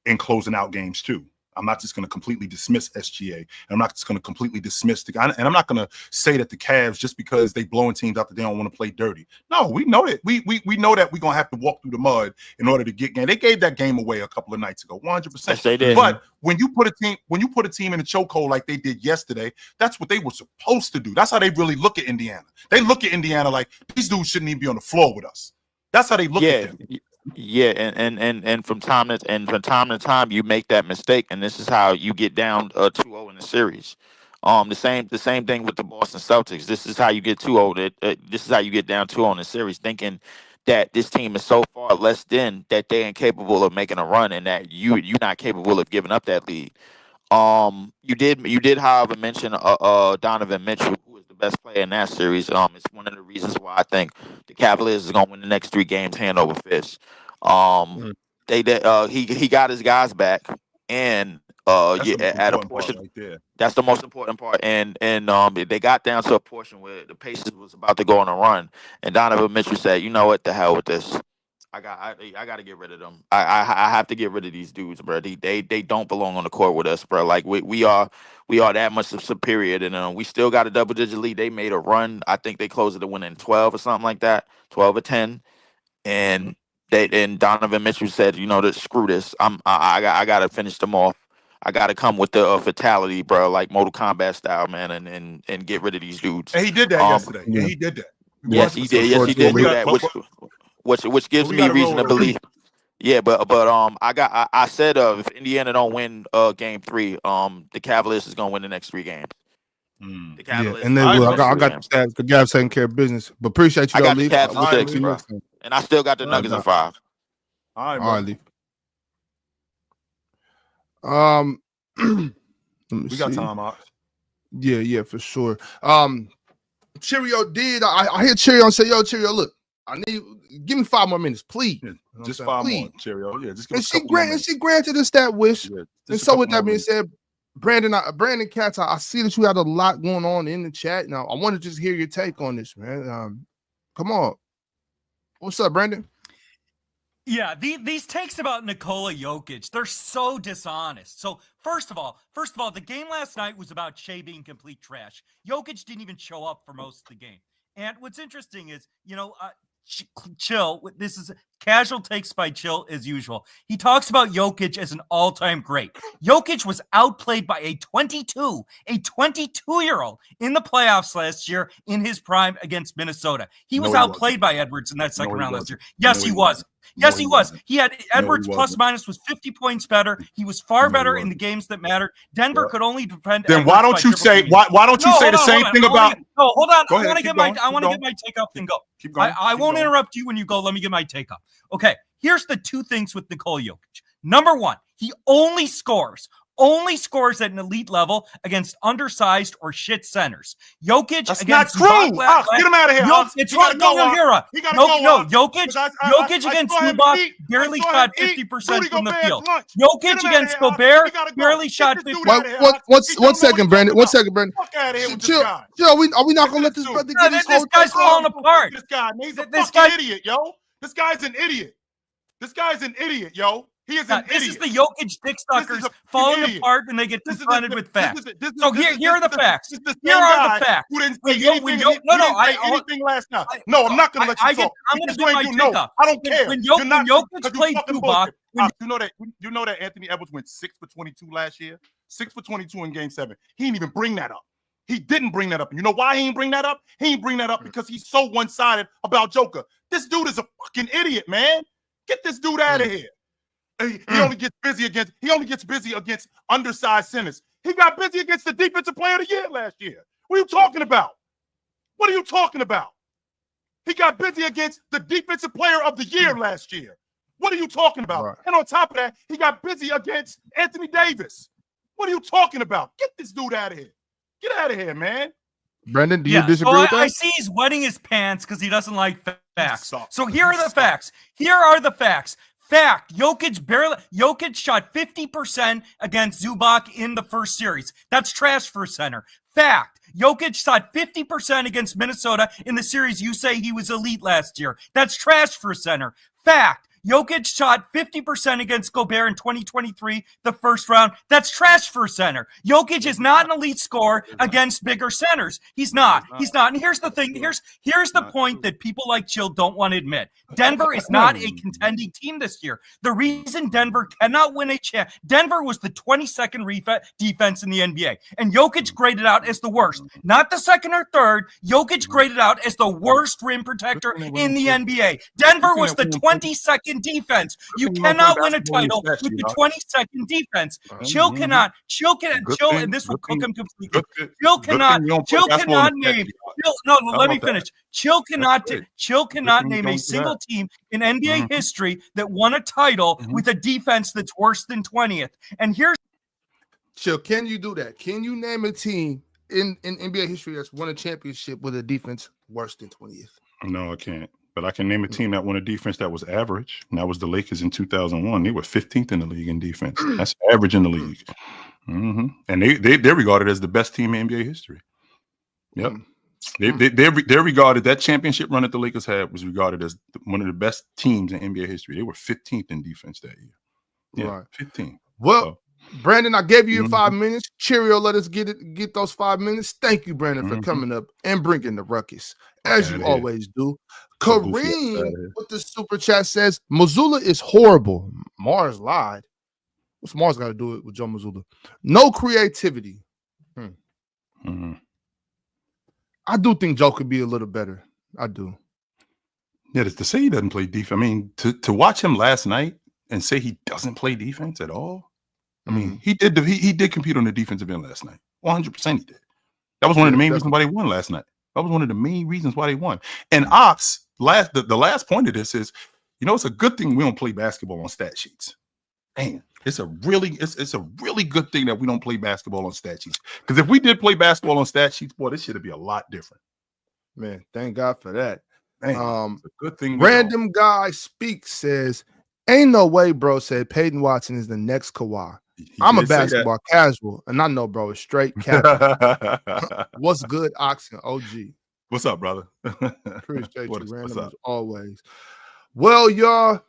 in closing out games too. I'm not just going to completely dismiss SGA. And I'm not just going to completely dismiss and I'm not going to say that the Cavs, just because they blowing teams out that they don't want to play dirty. No, we know that. We know that we're going to have to walk through the mud in order to get game. They gave that game away a couple of nights ago, 100%. Yes, they did. But when you put a team in a chokehold like they did yesterday, that's what they were supposed to do. That's how they really look at Indiana. They look at Indiana like these dudes shouldn't even be on the floor with us. That's how they look at them. Yeah, and from time to time you make that mistake, and this is how you get down 2-0 in the series. The same thing with the Boston Celtics. This is how you get 2-0. This is how you get down 2-0 in the series, thinking that this team is so far less than that they're incapable of making a run, and that you're not capable of giving up that lead. You did, however, mention Donovan Mitchell, who is the best player in that series. It's one of the reasons why I think the Cavaliers is gonna win the next 3 games hand over fist. He got his guys back, and at a portion right there. That's the most important part. And they got down to a portion where the Pacers was about to go on a run, and Donovan Mitchell said, "You know what? The hell with this. I got to get rid of them. I have to get rid of these dudes, bro. They don't belong on the court with us, bro. Like we are that much superior, and we still got a double-digit lead. They made a run. I think they closed it to winning 12 or something like that, 12 or 10, and Donovan Mitchell said, you know, screw this. I got to finish them off. I got to come with the fatality, bro, like Mortal Kombat style, man, and get rid of these dudes. And he did that yesterday. Yeah, he did that. Yes, he did. Yes, he did do that. Which gives me reason to believe. Yeah, but I said if Indiana don't win game 3, the Cavaliers is gonna win the next 3 games. The Cavaliers, and then I got the Cavs taking care of business. But appreciate you. I got the Cavs 6, bro, and I still got the Nuggets in 5. All right, we got time out. Yeah, for sure. Cheerio did. I hear Cheerio say, "Yo, Cheerio, look, give me 5 more minutes, please." Yeah, just 5 more, Cheerio. Yeah, just give and she granted us that wish. Yeah, and so with that being said, Brandon Katz, I see that you had a lot going on in the chat. Now I want to just hear your take on this, man. Come on, what's up, Brandon? Yeah, these takes about Nikola Jokic, they're so dishonest. So first of all, the game last night was about Shai being complete trash. Jokic didn't even show up for most of the game. And what's interesting is, Chill, this is casual takes by Chill as usual. He talks about Jokic as an all-time great. Jokic was outplayed by a 22-year-old in the playoffs last year in his prime against Minnesota. He was outplayed by Edwards in that second round last year. Yes, he was. Yes, he was. He had Edwards plus minus was 50 points better. He was far better in the games that mattered. Denver could only defend. Then why don't you say the same thing about? No, hold on. I want to get my take up and go. I won't interrupt you when you go. Let me get my take up. Okay, here's the 2 things with Nikola Jokic. Number 1, he only scores at an elite level against undersized or shit centers. Jokic That's against not true. Get him out of here. It's right. Jokic against Zubac barely shot 50% from the field. Jokic against Gobert barely shot 50%. One second, Brandon. Fuck out of here with Chill, are we not gonna let this brother get his whole guy's falling apart? This guy, man, he's a fucking idiot, yo. This guy's an idiot, yo. He is an idiot. This is the Jokic dick suckers falling apart when they get confronted with facts. So here are the facts. Here are the facts. Who didn't say anything last night? No, I'm not going to let you talk. I'm going to do my take up. I don't care. When Jokic played Zubac, you know that Anthony Edwards went 6 for 22 last year? 6 for 22 in game 7. He didn't even bring that up. He didn't bring that up. And you know why he didn't bring that up? He didn't bring that up because he's so one-sided about Joker. This dude is a fucking idiot, man. Get this dude out of here. He only gets busy against undersized centers. He got busy against the defensive player of the year last year. What are you talking about? He got busy against the defensive player of the year last year. What are you talking about? Right. And on top of that, he got busy against Anthony Davis. What are you talking about? Get this dude out of here. Get out of here, man. Brandon, do you disagree with that? I see he's wetting his pants because he doesn't like facts. So here are the facts. Fact, Jokic shot 50% against Zubac in the first series. That's trash for a center. Fact, Jokic shot 50% against Minnesota in the series you say he was elite last year. That's trash for a center. Fact, Jokic shot 50% against Gobert in 2023, the first round. That's trash for a center. Jokic is not an elite scorer against bigger centers. He's not. He's not. And here's the thing. Here's the point that people like Chill don't want to admit. Denver is not a contending team this year. The reason Denver cannot win a Denver was the 22nd defense in the NBA. And Jokic graded out as the worst. Not the second or third. Jokic graded out as the worst rim protector in the NBA. Denver was the 22nd defense. You cannot win a title with the 22nd defense. Chill cannot, and this will cook him completely. Chill cannot name. Let me finish. Chill cannot name a single team in NBA history that won a title with a defense that's worse than 20th. And here's Chill. Can you do that? Can you name a team in NBA history that's won a championship with a defense worse than 20th? No, I can't. But I can name a team that won a defense that was average. And that was the Lakers in 2001. They were 15th in the league in defense. That's average in the league. And they're regarded as the best team in NBA history. Yep. They're regarded, that championship run that the Lakers had was regarded as one of the best teams in NBA history. They were 15th in defense that year. Yeah, right. 15. Well, Brandon, I gave you 5 minutes. Cheerio, let us get those 5 minutes. Thank you, Brandon, for coming up and bringing the ruckus, as you always do. Kareem with the super chat says, Mazzulla is horrible. Mars lied. What's Mars got to do it with Joe Mazzulla? No creativity. I do think Joe could be a little better. I do. Yeah, to say he doesn't play defense. I mean, to watch him last night and say he doesn't play defense at all. I mean, he did compete on the defensive end last night. 100% he did. That was one of the main reasons why they won last night. That was one of the main reasons why they won. And Ox, the last point of this is, it's a good thing we don't play basketball on stat sheets. Man, it's a really good thing that we don't play basketball on stat sheets. Because if we did play basketball on stat sheets, boy, this should be a lot different. Man, thank God for that. Man, it's a good thing. Random Guy Speaks says, ain't no way, bro, said Peyton Watson is the next Kawhi. I'm a basketball casual, and I know, bro, it's straight casual. What's good, Ox and OG? What's up, brother? Appreciate you, Random, as always. Well, y'all,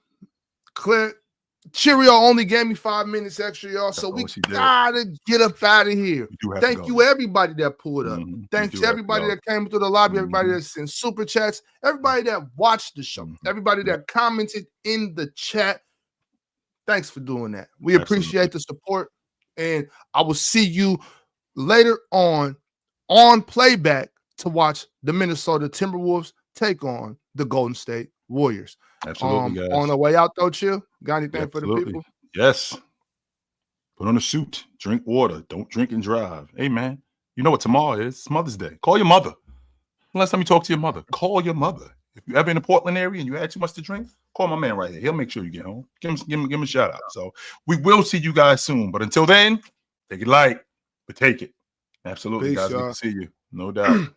Cheerio only gave me 5 minutes extra, y'all, so we gotta get up out of here. Thank you, everybody that pulled up. Thanks to everybody that came through the lobby, everybody that sent super chats, everybody that watched the show, everybody that commented in the chat. Thanks for doing that. We appreciate the support, and I will see you later on playback to watch the Minnesota Timberwolves take on the Golden State Warriors. Absolutely, guys. On the way out, though, Chill, got anything for the people? Yes. Put on a suit, drink water, don't drink and drive. Hey, man, you know what tomorrow is? It's Mother's Day. Call your mother. Last time you talk to your mother, call your mother. If you're ever in the Portland area and you had too much to drink, call my man right here. He'll make sure you get home. Give him a shout out. So we will see you guys soon. But until then, take it light, but take it. Absolutely, peace, guys. Good to see you. No doubt.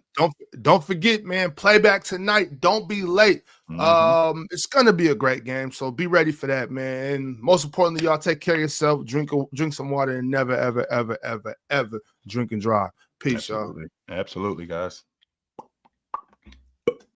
Don't forget, man. Playback tonight. Don't be late. It's gonna be a great game. So be ready for that, man. And most importantly, y'all take care of yourself. Drink some water and never, ever, ever, ever, ever drink and drive. Peace, y'all. Absolutely, guys.